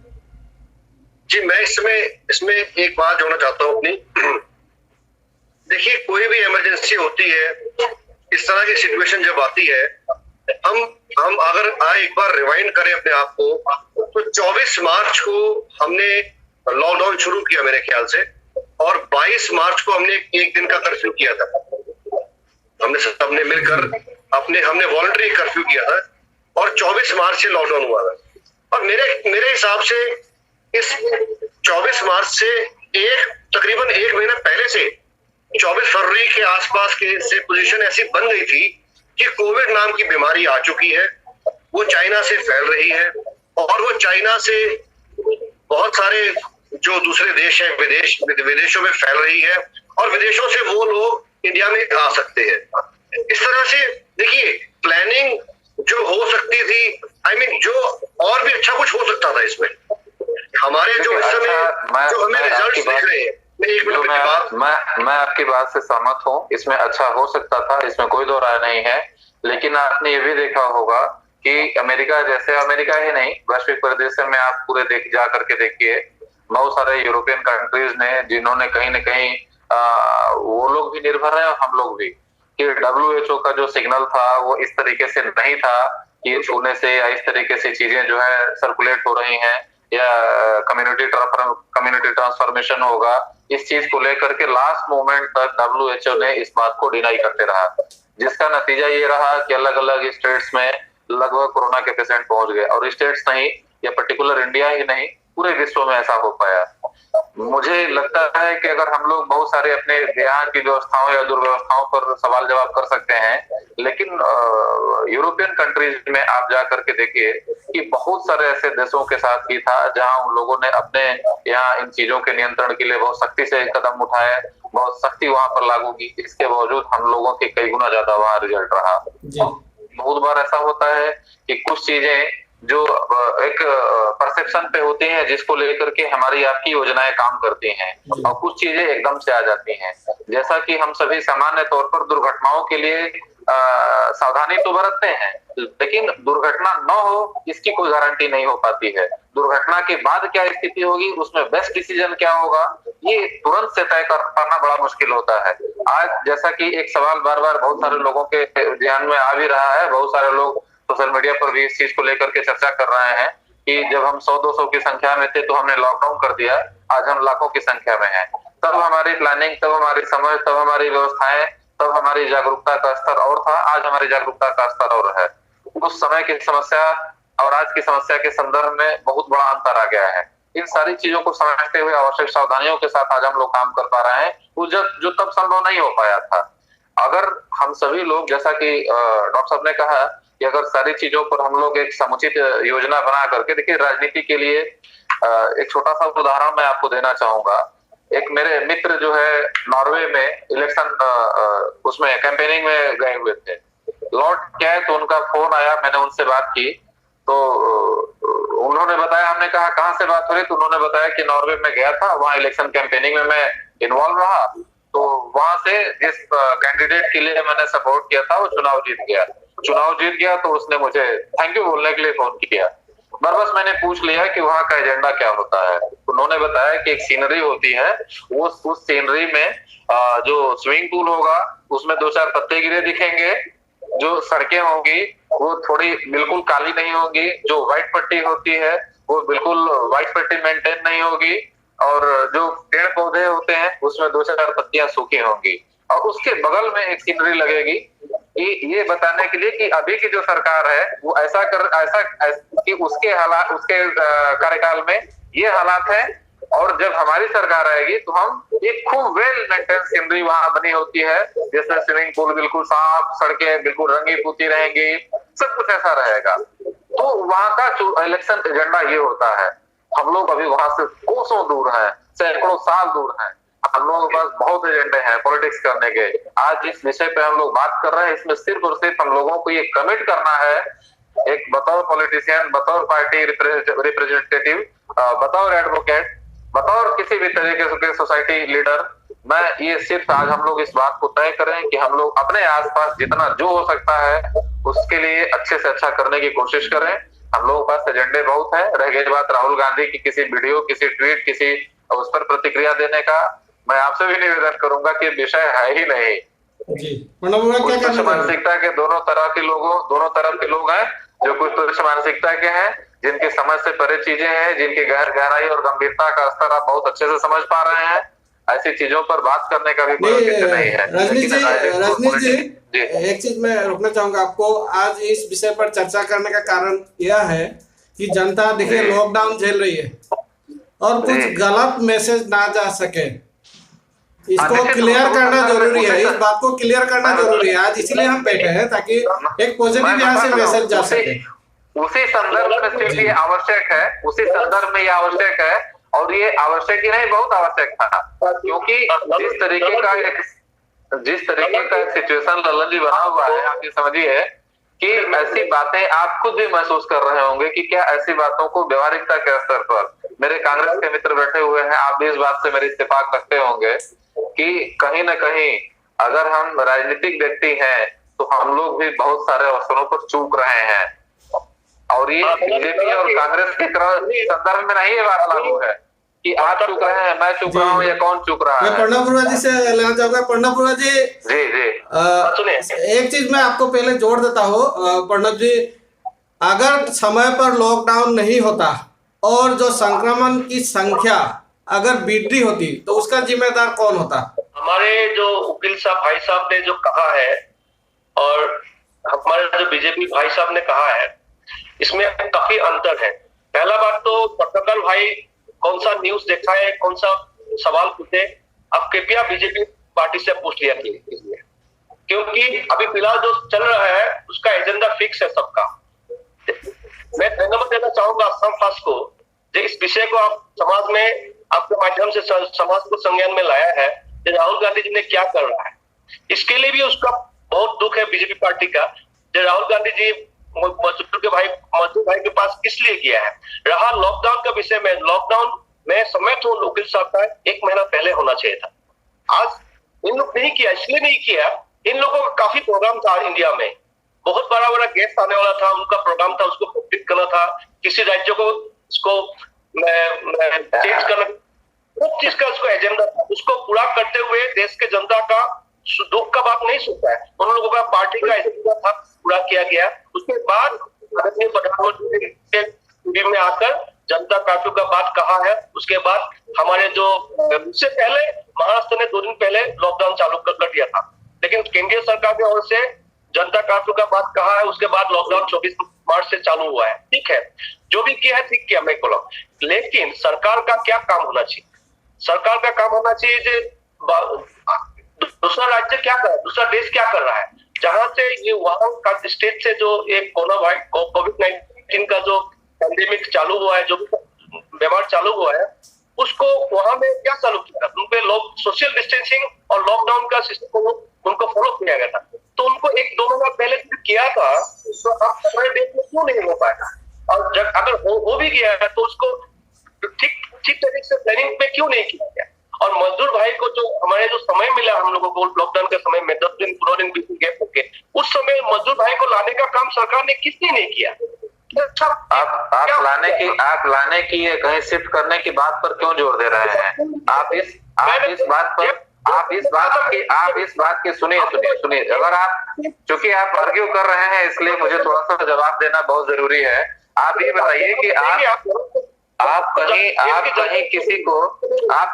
जी मैं इसमें एक बात जोड़ना चाहता हूँ अपनी। देखिए, कोई भी इमरजेंसी होती है, इस तरह की सिचुएशन जब आती है, हम अगर एक बार रिवाइंड करें अपने आप को, तो 24 मार्च को हमने लॉकडाउन शुरू किया मेरे ख्याल से, और 22 मार्च को हमने एक दिन का कर्फ्यू किया था। हमने सबने मिलकर हमने वॉलंटरी कर्फ्यू किया था, और 24 मार्च से लॉकडाउन हुआ था। और मेरे हिसाब से इस 24 मार्च से तकरीबन एक महीना पहले से 24 फरवरी के आसपास के से पोजीशन ऐसी बन गई थी कि कोविड नाम की बीमारी आ चुकी है, वो चाइना से फैल रही है, और वो चाइना से बहुत सारे जो दूसरे देश हैं विदेशों में फैल रही है, और विदेशों से वो लोग इंडिया में आ सकते हैं। इस तरह से देखिए, प्लानिंग जो हो सकती थी, जो और भी अच्छा कुछ हो सकता था इसमें। हमारे जो इस समय जो हमें रिजल्ट दिख रहे हैं, मैं आपकी बात से सहमत हूँ, इसमें अच्छा हो सकता था, इसमें कोई दो राय नहीं है। लेकिन आपने ये भी देखा होगा कि अमेरिका ही नहीं, वैश्विक परिदृश्य में आप पूरे जा करके देखिए, बहुत सारे यूरोपियन कंट्रीज ने, जिन्होंने कहीं न कहीं वो लोग भी निर्भर है और हम लोग भी, कि WHO का जो सिग्नल था वो इस तरीके से नहीं था कि छूने से या इस तरीके से चीजें जो है सर्कुलेट हो रही हैं या कम्युनिटी ट्रांसफॉर्मेशन होगा। इस चीज को लेकर के लास्ट मोमेंट तक WHO ने इस बात को डिनाई करते रहा, जिसका नतीजा ये रहा कि अलग अलग स्टेट्स में लगभग कोरोना के पेशेंट पहुंच गए, और स्टेट्स नहीं या पर्टिकुलर इंडिया ही नहीं, पूरे विश्व में ऐसा हो पाया। मुझे लगता है कि अगर हम लोग बहुत सारे अपने यहाँ की व्यवस्थाओं या दुर्व्यवस्थाओं पर सवाल जवाब कर सकते हैं, लेकिन यूरोपियन कंट्रीज में आप जा करके देखिए कि बहुत सारे ऐसे देशों के साथ ही था जहां उन लोगों ने अपने यहाँ इन चीजों के नियंत्रण के लिए बहुत सख्ती से कदम उठाए, बहुत सख्ती वहां पर लागू की। इसके बावजूद हम लोगों के कई गुना ज्यादा वहां रिजल्ट रहा। बहुत बार ऐसा होता है कि कुछ चीजें जो एक परसेप्शन पे होती हैं, जिसको लेकर के हमारी आपकी योजनाएं काम करती हैं, और कुछ चीजें एकदम से आ जाती हैं। जैसा कि हम सभी सामान्य तौर पर दुर्घटनाओं के लिए सावधानी तो बरतते हैं, लेकिन दुर्घटना न हो इसकी कोई गारंटी नहीं हो पाती है। दुर्घटना के बाद क्या स्थिति होगी, उसमें बेस्ट डिसीजन क्या होगा, ये तुरंत से तय कर पाना बड़ा मुश्किल होता है। आज जैसा कि एक सवाल बार बार बहुत सारे लोगों के ध्यान में आ भी रहा है, बहुत सारे लोग सोशल मीडिया पर भी इस चीज को लेकर के चर्चा कर रहे हैं कि जब हम 100-200 की संख्या में थे तो हमने लॉकडाउन कर दिया, आज हम लाखों की संख्या में हैं। तब हमारी प्लानिंग, तब हमारी समझ, तब हमारी व्यवस्थाएं, तब हमारी जागरूकता का स्तर और था, आज हमारी जागरूकता का स्तर और है। उस समय की समस्या और आज की समस्या के संदर्भ में बहुत बड़ा अंतर आ गया है। इन सारी चीजों को समझते हुए आवश्यक सावधानियों के साथ आज हम लोग काम कर पा रहे हैं, जो तब संभव नहीं हो पाया था। अगर हम सभी लोग, जैसा कि डॉक्टर साहब ने कहा कि अगर सारी चीजों पर हम लोग एक समुचित योजना बना करके, देखिए राजनीति के लिए एक छोटा सा उदाहरण मैं आपको देना चाहूंगा। एक मेरे मित्र जो है नॉर्वे में इलेक्शन उसमें कैंपेनिंग में गए हुए थे, लौट के आए तो उनका फोन आया, मैंने उनसे बात की तो उन्होंने बताया, हमने कहा कहाँ से बात हो रही, तो उन्होंने बताया कि नॉर्वे में गया था, वहाँ इलेक्शन कैंपेनिंग में मैं इन्वॉल्व रहा, तो वहां से जिस कैंडिडेट के लिए मैंने सपोर्ट किया था वो चुनाव जीत गया तो उसने मुझे थैंक यू बोलने के लिए फोन किया। बस मैंने पूछ लिया कि वहाँ का एजेंडा क्या होता है। उन्होंने बताया कि एक सीनरी होती है, वो उस सीनरी में जो स्विमिंग पूल होगा उसमें 2-4 पत्ते गिरे दिखेंगे, जो सड़कें होंगी वो थोड़ी बिल्कुल काली नहीं होंगी, जो व्हाइट पट्टी होती है वो बिल्कुल व्हाइट पट्टी मेंटेन नहीं होगी, और जो पेड़ पौधे होते हैं उसमें 2-4 पत्तियां सूखी होंगी, और उसके बगल में एक सीनरी लगेगी ये बताने के लिए कि अभी की जो सरकार है वो ऐसा कि उसके हालात, उसके कार्यकाल में ये हालात है, और जब हमारी सरकार आएगी तो हम एक खूब वेल मेंटेन सीनरी वहां बनी होती है, जिसमें स्विमिंग पूल बिल्कुल साफ, सड़कें बिल्कुल रंगी पुती रहेंगी, सब कुछ ऐसा रहेगा। तो वहां का इलेक्शन एजेंडा ये होता है। हम लोग अभी वहां से कोसों दूर हैं, सैकड़ों साल दूर हैं, हम लोगों के पास बहुत एजेंडे हैं पॉलिटिक्स करने के। आज जिस विषय पे हम लोग बात कर रहे हैं, इसमें सिर्फ और सिर्फ हम लोगों को ये कमिट करना है, एक बतौर पॉलिटिशियन, बतौर पार्टी रिप्रेजेंटेटिव, बतौर एडवोकेट, बतौर किसी भी तरीके के सोसाइटी लीडर, मैं ये सिर्फ आज हम लोग इस बात को तय करें कि हम लोग अपने आसपास जितना जो हो सकता है उसके लिए अच्छे से अच्छा करने की कोशिश करें। हम लोगों के पास एजेंडे बहुत है। रह गई बात राहुल गांधी की किसी वीडियो, किसी ट्वीट, किसी उस पर प्रतिक्रिया देने का, मैं आपसे भी निवेदन करूंगा कि विषय है ही नहीं। जी प्रणब क्या कुछ कहना मानसिकता के दोनों तरफ के लोग हैं, जो कुछ तुच्छ मानसिकता के हैं, जिनकी समझ से परे चीजें हैं, जिनकी गहराई और गंभीरता का स्तर आप बहुत अच्छे से समझ पा रहे हैं। ऐसी चीजों पर बात करने का भी कोई औचित्य नहीं है। रजनीश जी एक चीज मैं रोकना चाहूंगा आपको। आज इस विषय पर चर्चा करने का कारण यह है कि जनता देखिए लॉकडाउन झेल रही है और कुछ गलत मैसेज ना जा सके, इसको क्लियर करना जरूरी है, इस बात को क्लियर करना जरूरी है। आज इसलिए हम बैठे हैं ताकि एक पॉजिटिव यहाँ से मैसेज जा सके। उसी संदर्भ में सिर्फ ये आवश्यक है, उसी संदर्भ में ये आवश्यक है, और ये आवश्यक ही नहीं बहुत आवश्यक था, क्योंकि जिस तरीके का सिचुएशन ललन जी बना हुआ है, आप ये समझिए कि ऐसी बातें आप खुद भी महसूस कर रहे होंगे कि क्या ऐसी बातों को व्यवहारिकता के स्तर पर, मेरे कांग्रेस के मित्र बैठे हुए हैं, आप भी इस बात से मेरे इत्तेफाक रखते होंगे कि कहीं ना कहीं अगर हम राजनीतिक व्यक्ति हैं तो हम लोग भी बहुत सारे अवसरों पर चूक रहे हैं, और ये बीजेपी और कांग्रेस के संदर्भ में नहीं ये बात लागू है कि आप चूक रहे हैं, मैं चूक रहा हूँ या कौन चूक रहा है। मैं प्रणब अरोड़ा जी से लेना चाहूंगा। प्रणब अरोड़ा जी एक चीज मैं आपको पहले जोड़ देता हूँ प्रणब जी, अगर समय पर लॉकडाउन नहीं होता और जो संक्रमण की संख्या अगर वृद्धि होती तो उसका जिम्मेदार कौन होता? हमारे जो वकील साहब भाई साहब ने जो कहा है और हमारे जो बीजेपी भाई साहब ने कहा है, इसमें काफी अंतर है। पहला बात तो पत्रकार भाई कौन सा न्यूज देखा है, कौन सा सवाल पूछे, अब कृपया बीजेपी पार्टी से पूछ लिया कीजिए, क्योंकि अभी फिलहाल जो चल रहा है उसका एजेंडा फिक्स है सबका। मैं धन्यवाद देना चाहूंगा असम फास्ट को, जो इस विषय को आप समाज में आपके माध्यम से समाज को संज्ञान में लाया है। राहुल गांधी जी ने क्या कर रहा है, इसके लिए भी उसका बहुत दुख है बीजेपी पार्टी का। राहुल गांधी जी मजदूर भाई के पास किस लिए किया है। रहा लॉकडाउन का विषय में, लॉकडाउन में समय तो वकील साहब का 1 महीना पहले होना चाहिए था। आज इन लोग नहीं किया, इसलिए नहीं किया, इन लोगों का काफी प्रोग्राम था इंडिया में, बहुत बड़ा बड़ा गेस्ट आने वाला था, उनका प्रोग्राम था, उसको कंप्लीट करना था, किसी राज्य को उसको चेंज करना, बहुत चीज का उसको एजेंडा था, उसको पूरा करते हुए देश के जनता का दुख का बात नहीं सुनता है। उन लोगों का पार्टी का एजेंडा था, पूरा किया गया। उसके बाद प्रधानमंत्री में आकर जनता कर्फ्यू का बात कहा है। उसके बाद हमारे जो उससे पहले महाराष्ट्र ने 2 दिन पहले लॉकडाउन चालू कर दिया था, लेकिन केंद्रीय सरकार की ओर से जनता कर्फ्यू का बात कहा है। उसके बाद लॉकडाउन 24 मार्च से चालू हुआ है। ठीक है, जो भी किया है ठीक किया, मैं बोला, लेकिन सरकार का क्या काम होना चाहिए? सरकार का काम होना चाहिए दूसरा राज्य क्या कर रहा है, दूसरा देश क्या कर रहा है, जहां से ये वहां का स्टेट से जो एक कोविड-19 का जो पैंडेमिक चालू हुआ है, जो बीमार चालू हुआ है, उसको वहां में क्या चालू किया, उनपे लोग सोशल डिस्टेंसिंग और लॉकडाउन का सिस्टम उनको फॉलो किया गया था। तो उनको 1-2 महीना पहले किया था, तो अब हमारे देश में क्यों नहीं हो पाएगा? और जब अगर हो भी गया है तो उसको ठीक तरीके से प्लानिंग पे क्यों नहीं किया गया? और मजदूर भाई को जो हमारे जो समय मिला हम लोगों को लॉकडाउन के समय में 10 दिन 15 दिन 20 दिन गैप होके, उस समय मजदूर भाई को लाने का काम सरकार ने किसने नहीं किया? अच्छा, आप लाने की कहीं शिफ्ट करने की बात पर क्यों जोर दे रहे हैं? आप इस बात की सुनिए। अगर आप, चूंकि आप आर्ग्यू कर रहे हैं, इसलिए मुझे थोड़ा सा जवाब देना बहुत जरूरी है। आप ये बताइए कि आप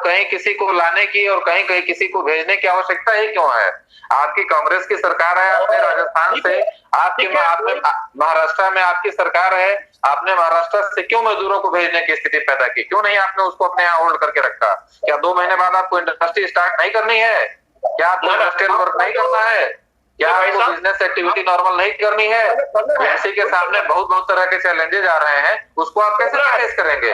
कहीं किसी को लाने की और कहीं किसी को भेजने की आवश्यकता ही क्यों है? आपकी कांग्रेस की सरकार है, आपने राजस्थान से, आपने महाराष्ट्र में आपकी सरकार है, आपने महाराष्ट्र से क्यों मजदूरों को भेजने की स्थिति पैदा की? क्यों नहीं आपने उसको अपने यहाँ होल्ड करके रखा? क्या 2 महीने बाद आपको इंडस्ट्री स्टार्ट नहीं करनी है? क्या आपको इंडस्ट्रियल वर्क नहीं करना है? क्या आपको बिजनेस एक्टिविटी नॉर्मल नहीं करनी है? एमसी के सामने बहुत तरह के चैलेंजेस आ रहे हैं, उसको आप कैसे फेस करेंगे?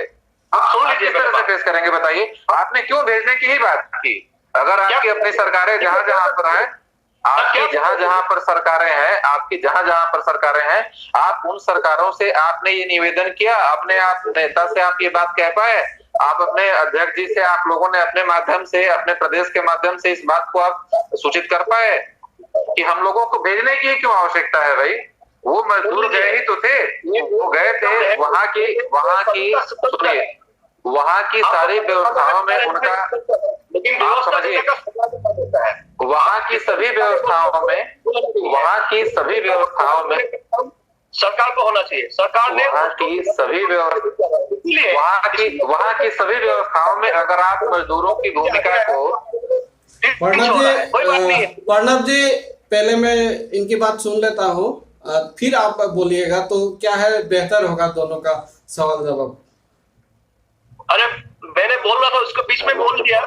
आप किस तरह से फेस करेंगे बताइए? आपने क्यों भेजने की ही बात की? अगर आपकी अपनी सरकारें जहां पर है, आपकी जहां पर सरकारें हैं, आप उन सरकारों से आपने ये निवेदन किया, अपने आप नेता से आप ये बात कह पाए, आप अपने अध्यक्ष जी से, आप लोगों ने अपने माध्यम से, अपने प्रदेश के माध्यम से इस बात को आप सूचित कर पाए कि हम लोगों को भेजने की क्यों आवश्यकता है? भाई, वो मजदूर गए ही तो थे, वो गए थे वहां की सारी व्यवस्थाओं में उनका लेकिन आप व्यवस्था समझिए, देने का सरकार देता है। वहाँ की सभी व्यवस्थाओं में सरकार को होना चाहिए। सरकार ने वहाँ की सभी व्यवस्थाओं में अगर आप मजदूरों की भूमिका को प्रणब जी पहले मैं इनकी बात सुन लेता हूँ, फिर आप बोलिएगा तो क्या है बेहतर होगा दोनों का सवाल जवाब। अरे मैंने बोल रहा था उसको बीच में बोल दिया।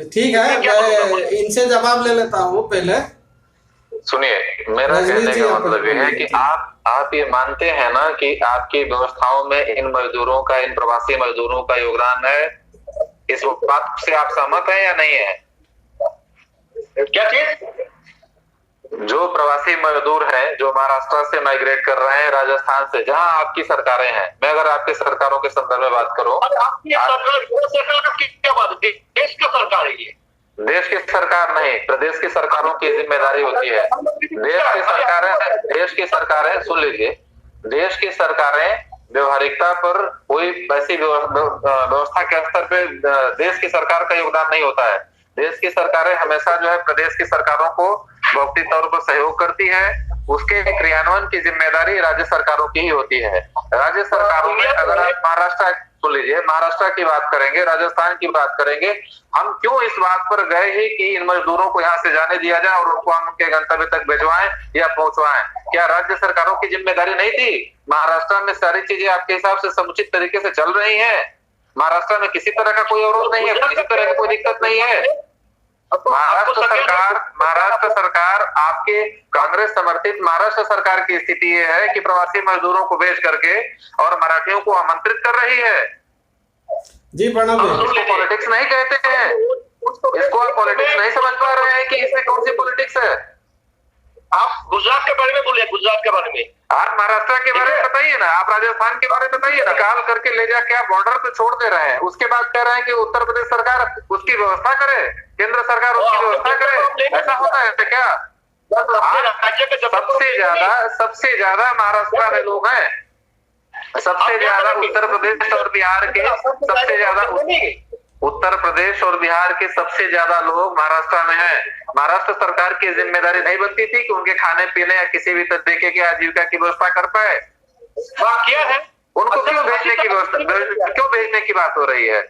ठीक है, मैं इनसे जवाब ले लेता हूँ पहले। सुनिए, मेरा कहने का मतलब ये है कि आप ये मानते हैं ना कि आपकी व्यवस्थाओं में इन मजदूरों का, इन प्रवासी मजदूरों का योगदान है, इस बात से आप सहमत हैं या नहीं है? क्या चीज? जो प्रवासी मजदूर हैं जो महाराष्ट्र से माइग्रेट कर रहे हैं राजस्थान से, जहां आपकी सरकारें हैं, मैं अगर आपकी सरकारों के संदर्भ में बात करूं, आपकी सरकार का क्या बात है? देश का सरकार है ये। देश की सरकार नहीं, प्रदेश की सरकारों की जिम्मेदारी होती है। देश की सरकारें सुन लीजिए, देश की सरकारें व्यवहारिकता पर कोई वैसी व्यवस्था के स्तर पे देश की सरकार का योगदान नहीं होता है। देश की सरकारें हमेशा जो है प्रदेश की सरकारों को भौतिक तौर पर सहयोग करती है, उसके क्रियान्वयन की जिम्मेदारी राज्य सरकारों की ही होती है। राज्य सरकारों में अगर आप महाराष्ट्र सुन लीजिए, महाराष्ट्र की बात करेंगे, राजस्थान की बात करेंगे, हम क्यों इस बात पर गए ही कि इन मजदूरों को यहाँ से जाने दिया जाए और उनको हम उनके गंतव्य तक भिजवाएं या पहुंचवाएं? क्या राज्य सरकारों की जिम्मेदारी नहीं थी? महाराष्ट्र में सारी चीजें आपके हिसाब से समुचित तरीके से चल रही है। महाराष्ट्र में किसी तरह का कोई अवरोध नहीं है, किसी तरह की कोई दिक्कत नहीं है। महाराष्ट्र सरकार आपके कांग्रेस समर्थित महाराष्ट्र सरकार की स्थिति ये है कि प्रवासी मजदूरों को भेज करके और मराठियों को आमंत्रित कर रही है। जी प्रणब जी, इसको पॉलिटिक्स नहीं कहते हैं, इसको आप पॉलिटिक्स नहीं समझ पा रहे हैं कि इसमें कौन सी पॉलिटिक्स है। आप गुजरात के बारे में बोलिए, गुजरात के बारे में। आप महाराष्ट्र के बारे में बताइए ना, आप राजस्थान के बारे में बताइए ना। निकाल करके ले जाके आप बॉर्डर पे छोड़ दे रहे हैं, उसके बाद कह रहे हैं कि उत्तर प्रदेश सरकार उसकी व्यवस्था करे, केंद्र सरकार उसकी व्यवस्था करे। ऐसा होता है क्या? सबसे ज्यादा महाराष्ट्र में लोग हैं, सबसे ज्यादा उत्तर प्रदेश और बिहार के, सबसे ज्यादा उत्तर प्रदेश और बिहार के सबसे ज्यादा लोग महाराष्ट्र में हैं। महाराष्ट्र सरकार की जिम्मेदारी नहीं बनती थी कि उनके खाने पीने या किसी भी तरीके की आजीविका की व्यवस्था कर पाए? क्या है? उनको क्यों भेजने की व्यवस्था, क्यों भेजने की बात हो रही है?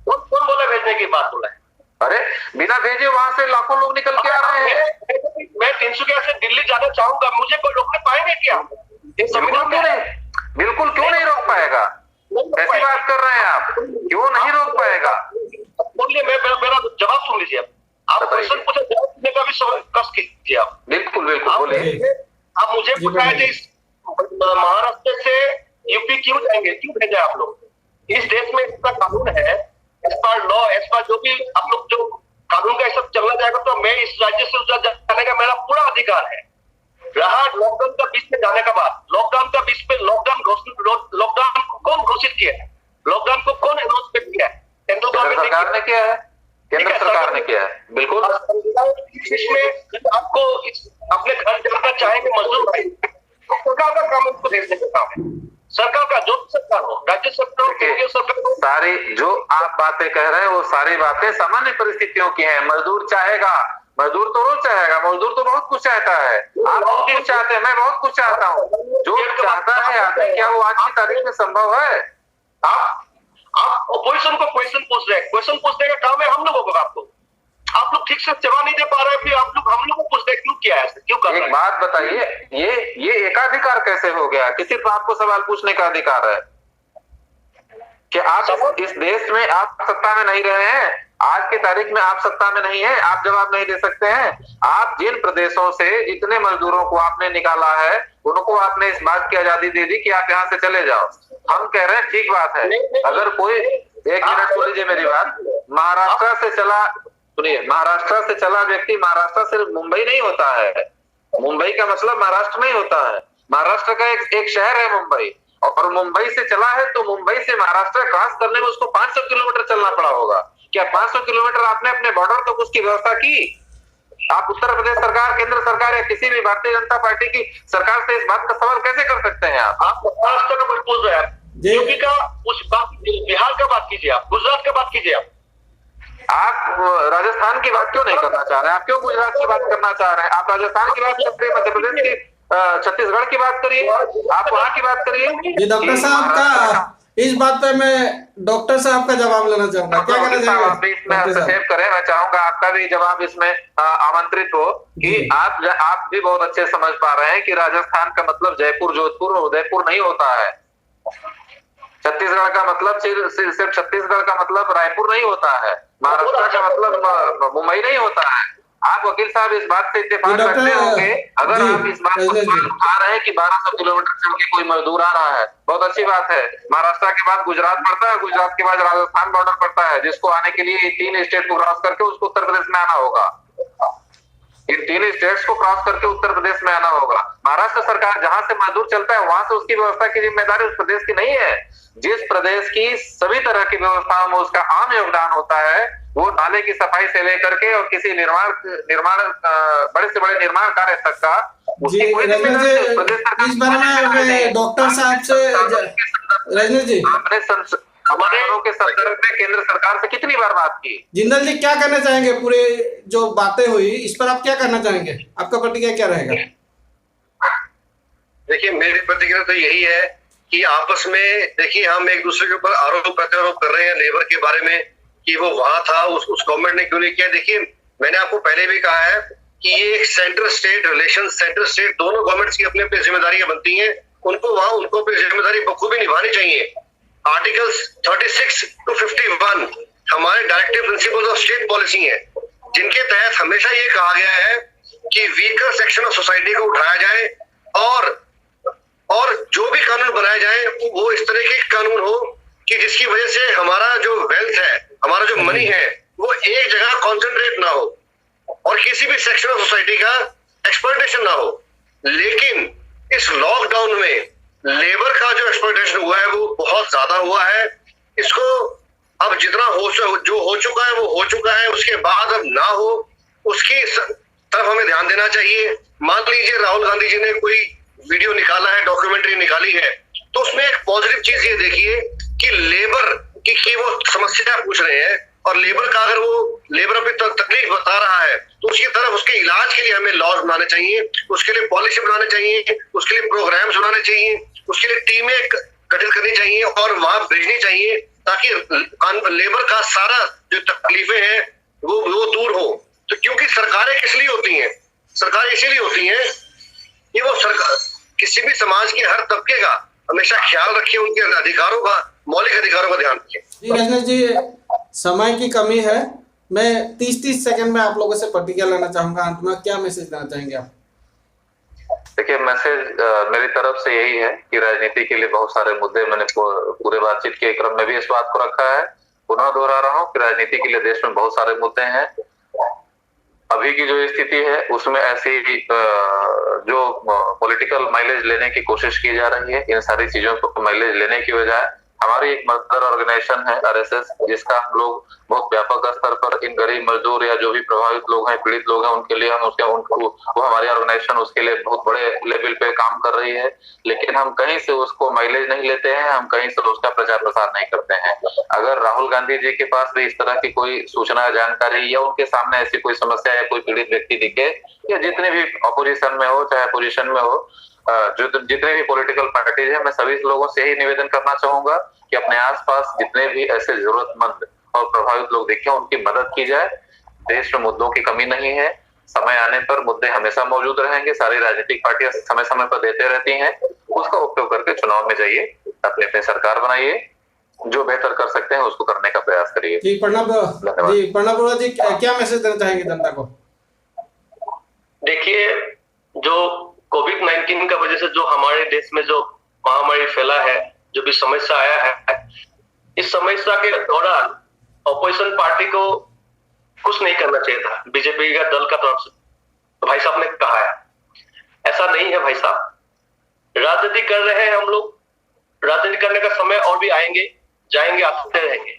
कौन बोला भेजने की बात बोला है? अरे बिना भेजे वहां से लाखों लोग निकल के आ रहे हैं। मैं तिनसुकिया से दिल्ली जाना चाहूंगा, मुझे कोई रोकने पाएंगे क्या? बिल्कुल क्यों नहीं रोक पाएगा? ऐसी बात कर रहे हैं आप, क्यों नहीं रोक पाएगा? बोलिए, मेरा जवाब सुन लीजिए। आप क्वेश्चन पूछे, जवाब देने का भी कष्ट कीजिए आप। बिल्कुल बोलिए। आप मुझे बताए महाराष्ट्र से यूपी क्यों जाएंगे, क्यों भेजे आप लोग? इस देश में इसका कानून है, as per law, as per जो भी आप लोग जो कानून का सब चलना जाएगा, तो मैं इस राज्य से उस राज्य जाने का मेरा पूरा अधिकार है। रहा लॉकडाउन का बीच में जाने का बाद, लॉकडाउन का बीच में लॉकडाउन को कौन घोषित किया है? लॉकडाउन को कौन अनाउंसमेंट किया है? केंद्र सरकार ने किया है, केंद्र सरकार ने किया है, बिल्कुल। इसमें आपको अपने घर जाना चाहेंगे मजदूर भाई, सरकार का काम उसको भेजने का काम है। सरकार का जो सरकार हो, राज्य सरकार हो, केंद्रीय सरकार हो, सारी जो आप बातें कह रहे हैं वो सारी बातें सामान्य परिस्थितियों की हैं। मजदूर चाहेगा, मजदूर तो रोज चाहेगा, मजदूर तो बहुत कुछ चाहता है। आप बहुत कुछ चाहते हैं, मैं बहुत कुछ चाहता हूँ। जो चाहता है आदमी, क्या वो आज की तारीख में संभव है? आप ओपोजिशन को क्वेश्चन पूछ रहे हैं, क्वेश्चन पूछने का काम है हम लोगों को। आपको आप लोग ठीक से सेवा नहीं दे पा रहे, फिर आप लोग हम लोग को पूछ रहे क्यों किया है, क्यों कर रहे हैं? एक बात बताइए, ये एकाधिकार कैसे हो गया? किसी पर आपको सवाल पूछने का अधिकार है कि आप इस देश में आप सत्ता में नहीं रहे हैं, आज की तारीख में आप सत्ता में नहीं है, आप जवाब नहीं दे सकते हैं। आप जिन प्रदेशों से जितने मजदूरों को आपने निकाला है, उनको आपने इस बात की आजादी दे दी कि आप यहाँ से चले जाओ। हम कह रहे हैं ठीक बात है, अगर कोई, एक मिनट सुन लीजिए मेरी बात, महाराष्ट्र से चला, सुनिए, महाराष्ट्र से चला व्यक्ति महाराष्ट्र से मुंबई नहीं होता है। मुंबई का मतलब महाराष्ट्र नहीं होता है। महाराष्ट्र का एक शहर है मुंबई, और मुंबई से चला है तो मुंबई से महाराष्ट्र क्रॉस करने में उसको 500 किलोमीटर चलना पड़ा होगा। क्या 500 किलोमीटर आपने अपने बॉर्डर तक उसकी व्यवस्था की? आप उत्तर प्रदेश सरकार, केंद्र सरकार या किसी भी भारतीय जनता पार्टी की सरकार से इस बात का सवाल कैसे कर सकते हैं? आप महाराष्ट्र का कुछ पूछ रहे हैं, यूपी का, बिहार का बात कीजिए, आप गुजरात का बात कीजिए। आप आप राजस्थान की बात क्यों नहीं करना चाह रहे हैं? आप क्यों गुजरात की बात करना चाह रहे हैं? आप राजस्थान की बात करिए, मध्य प्रदेश की, छत्तीसगढ़ की बात करिए, आप वहां की बात करिए। जी डॉक्टर साहब का इस बात पे मैं डॉक्टर साहब का जवाब लेना चाहूंगा, क्या कहना चाहेंगे? आप भी इसमें हस्तक्षेप करें, मैं चाहूंगा आपका भी जवाब इसमें आमंत्रित हो कि आप भी बहुत अच्छे समझ पा रहे हैं कि राजस्थान का मतलब जयपुर, जोधपुर, उदयपुर नहीं होता है। छत्तीसगढ़ का मतलब सिर्फ छत्तीसगढ़ का मतलब रायपुर नहीं होता है, महाराष्ट्र का मतलब मुंबई नहीं होता है। आप वकील साहब इस बात से इत्तेफाक रखते होंगे, अगर आप इस बात को उठा रहे हैं कि 1200 किलोमीटर चल के कोई मजदूर आ रहा है, बहुत अच्छी बात है। महाराष्ट्र के बाद गुजरात पड़ता है, गुजरात के बाद राजस्थान बॉर्डर पड़ता है, जिसको आने के लिए 3 स्टेट को क्रॉस करके उसको उत्तर प्रदेश में आना होगा। इन 3 स्टेट्स को क्रॉस करके उत्तर प्रदेश में आना होगा। महाराष्ट्र सरकार जहां से मजदूर चलता है वहां से उसकी व्यवस्था की जिम्मेदारी उस प्रदेश की नहीं है। जिस प्रदेश की सभी तरह की व्यवस्थाओं में उसका आम योगदान होता है, वो नाले की सफाई से लेकर के और किसी निर्माण बड़े से बड़े निर्माण कार्य तक का जी रजनीश जी, इस बारे में डॉक्टर साहब से रजनीश जी अपने समारोह के संदर्भ में केंद्र सरकार से कितनी बार बात की। जिंदल जी क्या करना चाहेंगे? पूरे जो बातें हुई इस पर आप क्या करना चाहेंगे? आपका प्रतिक्रिया क्या रहेगा? देखिए मेरी प्रतिक्रिया तो यही है कि आपस में देखिए हम एक दूसरे के ऊपर आरोप प्रत्यारोप कर रहे हैं लेबर के बारे में कि वो वहां था, उस गवर्नमेंट ने क्यों नहीं किया। देखिए मैंने आपको पहले भी कहा है कि ये एक central state relation, central state दोनों गवर्नमेंट्स की अपनी अपनी जिम्मेदारियां बनती हैं, उनको वहां उनको अपनी जिम्मेदारी बखूबी निभानी चाहिए। आर्टिकल्स 36 to 51 हमारे directive principles of state policy है, जिनके तहत हमेशा ये कहा गया है कि वीकर सेक्शन ऑफ सोसाइटी को उठाया जाए और जो भी कानून बनाए जाए वो इस तरह के कानून हो कि जिसकी वजह से हमारा जो वेल्थ है, हमारा जो मनी है, वो एक जगह कॉन्सेंट्रेट ना हो और किसी भी सेक्शन ऑफ सोसाइटी का एक्सप्लॉयटेशन ना हो। लेकिन इस लॉकडाउन में लेबर का जो एक्सप्लॉयटेशन हुआ है वो बहुत ज्यादा हुआ है। इसको अब जितना जो हो चुका है वो हो चुका है, उसके बाद अब ना हो उसकी तरफ हमें ध्यान देना चाहिए। मान लीजिए राहुल गांधी जी ने कोई वीडियो निकाला है, डॉक्यूमेंट्री निकाली है, तो उसमें एक पॉजिटिव चीज ये देखिए कि लेबर की वो समस्या पूछ रहे हैं और लेबर का अगर वो लेबर अपनी तकलीफ बता रहा है तो उसकी तरफ उसके इलाज के लिए हमें लॉज बनाने चाहिए, उसके लिए पॉलिसी बनाने चाहिए, उसके लिए प्रोग्राम्स बनाने चाहिए, उसके लिए टीमें गठित करनी चाहिए और वहां भेजनी चाहिए ताकि लेबर का सारा जो तकलीफें हैं वो दूर हो। तो क्योंकि सरकारें किस लिए होती हैं? सरकारें इसीलिए होती हैं कि वो सरकार किसी भी समाज के हर तबके का हमेशा ख्याल रखे, उनके अधिकारों का, मौलिक अधिकारों का ध्यान रखे। जी रजनीश जी, समय की कमी है, मैं 30 सेकंड में आप लोगों से प्रतिक्रिया लेना चाहूंगा। अंत में क्या मैसेज देना चाहेंगे आप? देखिए मैसेज मेरी तरफ से यही है कि राजनीति के लिए बहुत सारे मुद्दे मैंने पूरे बातचीत के क्रम में भी इस बात को रखा है। पुनः दोहरा रहा हूँ कि राजनीति के लिए देश में बहुत सारे मुद्दे हैं। अभी की जो स्थिति है उसमें ऐसी जो पॉलिटिकल माइलेज लेने की कोशिश की जा रही है, इन सारी चीजों को माइलेज लेने की बजाय हमारी एक मदर ऑर्गेनाइजेशन है RSS, जिसका हम लोग बहुत व्यापक स्तर पर इन गरीब मजदूर या जो भी प्रभावित लोग हैं, पीड़ित लोग हैं, उनके लिए हम वो हमारी ऑर्गेनाइजेशन उसके लिए बहुत बड़े लेवल पे काम कर रही है। लेकिन हम कहीं से उसको माइलेज नहीं लेते हैं, हम कहीं से उसका प्रचार प्रसार नहीं करते हैं। अगर राहुल गांधी जी के पास भी इस तरह की कोई सूचना, जानकारी या उनके सामने ऐसी कोई समस्या या कोई पीड़ित व्यक्ति दिखे, या जितने भी अपोजिशन में हो चाहे पोजिशन में हो, जो जितने भी पॉलिटिकल पार्टीज है, मैं सभी लोगों से यही निवेदन करना चाहूंगा कि अपने आसपास जितने भी ऐसे जरूरतमंद और प्रभावित लोग दिखे उनकी मदद की जाए। देश में मुद्दों की कमी नहीं है, समय आने पर मुद्दे हमेशा मौजूद रहेंगे। सारी राजनीतिक पार्टियां समय समय पर देते रहती हैं, उसका उपयोग करके चुनाव में जाइए, अपनी अपनी सरकार बनाइए, जो बेहतर कर सकते हैं उसको करने का प्रयास करिए। जी प्रणब जी, क्या मैसेज देना चाहेंगे जनता को? देखिए, जो कोविड-19 का वजह से जो हमारे देश में जो महामारी फैला है, जो भी समस्या आया है, इस समस्या के दौरान ऑपोजिशन पार्टी को कुछ नहीं करना चाहिए था बीजेपी का दल का तरफ से। तो भाई साहब ने कहा है, ऐसा नहीं है भाई साहब, राजनीति कर रहे हैं हम लोग, राजनीति करने का समय और भी आएंगे जाएंगे, आते रहेंगे।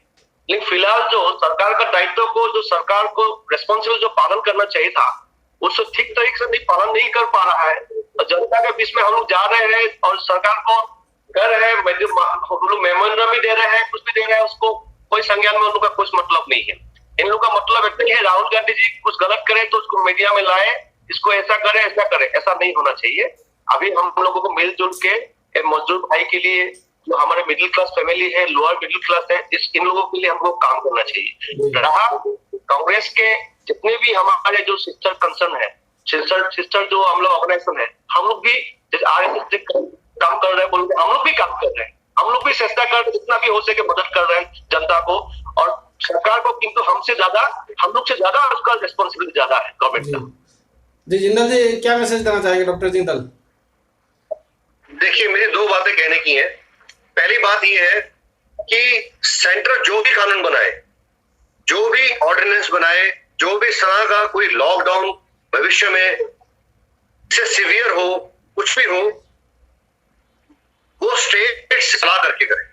लेकिन फिलहाल जो सरकार का दायित्व को, जो सरकार को रेस्पॉन्सिबल जो पालन करना चाहिए था, उसको ठीक तरीके से पालन नहीं कर पा रहा है। और जनता के बीच में हम लोग जा रहे हैं और सरकार को कर रहे हैं, हम लोग मेमोरेंडम भी दे रहे हैं, कुछ भी दे रहे हैं, उसको कोई संज्ञान में उनका कुछ मतलब नहीं है। इन लोगों का मतलब है कि राहुल गांधी जी कुछ गलत करे तो उसको मीडिया में लाए, इसको ऐसा करे, ऐसा नहीं होना चाहिए। अभी हम लोगों को मिलजुल के मजदूर भाई के लिए, जो हमारे मिडिल क्लास फैमिली है, लोअर मिडिल क्लास है, इन लोगों के लिए हमको काम करना चाहिए। रहा कांग्रेस के जितने भी हमारे जो सिस्टर कंसर्न है, सिस्टर जो हम लोग ऑर्गेनाइजेशन है, हम लोग भी जैसे RSS काम कर रहे हैं, बोलते हम लोग भी काम कर रहे हैं, हम लोग भी चेष्टा कर रहे हैं, जितना भी हो सके मदद कर रहे हैं जनता को और सरकार को, किंतु हमसे ज्यादा, हम लोग से ज्यादा उसका रिस्पॉन्सिबिलिटी ज्यादा है गवर्नमेंट का। जी जिंदल जी, क्या मैसेज देना चाहेंगे डॉक्टर जिंदल? देखिए, मेरी दो बातें कहने की हैं। पहली बात यह है कि सेंटर जो भी कानून बनाए, जो भी ऑर्डिनेंस बनाए, जो भी इस तरह का कोई लॉकडाउन भविष्य में से सीवियर हो, कुछ भी हो, वो स्टेट से सलाह करके करे,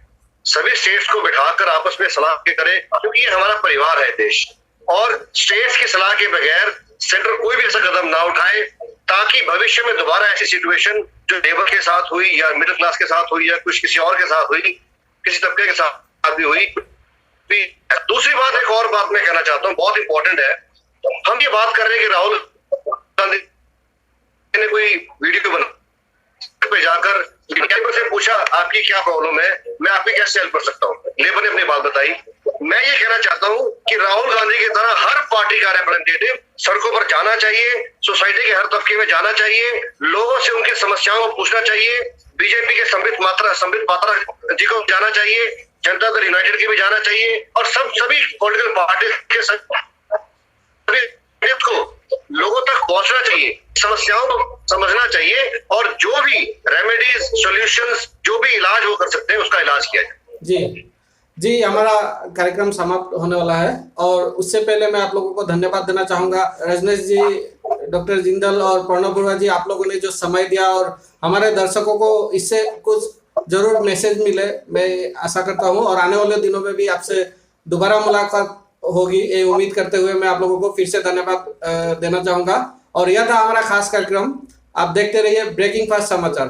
सभी स्टेट्स को बिठाकर आपस में सलाह के करे, क्योंकि ये हमारा परिवार है देश। और स्टेट्स की सलाह के बगैर सेंटर कोई भी ऐसा कदम ना उठाए ताकि भविष्य में दोबारा ऐसी सिचुएशन जो लेबर के साथ हुई या मिडिल क्लास के साथ हुई या कुछ किसी और के साथ हुई, किसी तबके के साथ भी हुई। दूसरी बात, एक और बात मैं कहना चाहता हूँ, बहुत इंपॉर्टेंट है। हम ये बात कर रहे हैं कि राहुल गांधी ने कोई वीडियो बना पे जाकर लेबर से पूछा आपकी क्या प्रॉब्लम है, मैं आपकी कैसे हेल्प कर सकता हूँ। लेबर ने अपनी बात बताई। मैं ये कहना चाहता हूँ कि राहुल गांधी की तरह हर पार्टी का रिप्रेजेंटेटिव सड़कों पर जाना चाहिए, सोसाइटी के हर तबके में जाना चाहिए, लोगों से उनकी समस्याओं को पूछना चाहिए। बीजेपी के संबित पात्रा जी को जाना चाहिए, जनता दल यूनाइटेड की भी जाना चाहिए और सभी पॉलिटिकल पार्टी के सभी को लोगों तक पहुंचना चाहिए, समस्याओं को समझना चाहिए और जो भी रेमेडीज, सॉल्यूशंस, जो भी इलाज वो कर सकते हैं उसका इलाज किया जाए। जी, हमारा कार्यक्रम समाप्त होने वाला है और उससे पहले मैं आप लोगों को धन्यवाद देना चाहूंगा। रजनीश जी, डॉक्टर जिंदल और प्रणव बरुआ जी, आप लोगों ने जो समय दिया और हमारे दर्शकों को इससे कुछ जरूर मैसेज मिले, मैं आशा करता हूँ। और आने वाले दिनों में भी आपसे दोबारा मुलाकात होगी, ये उम्मीद करते हुए मैं आप लोगों को फिर से धन्यवाद देना चाहूंगा। और यह था हमारा खास कार्यक्रम। आप देखते रहिए ब्रेकिंग फास्ट समाचार।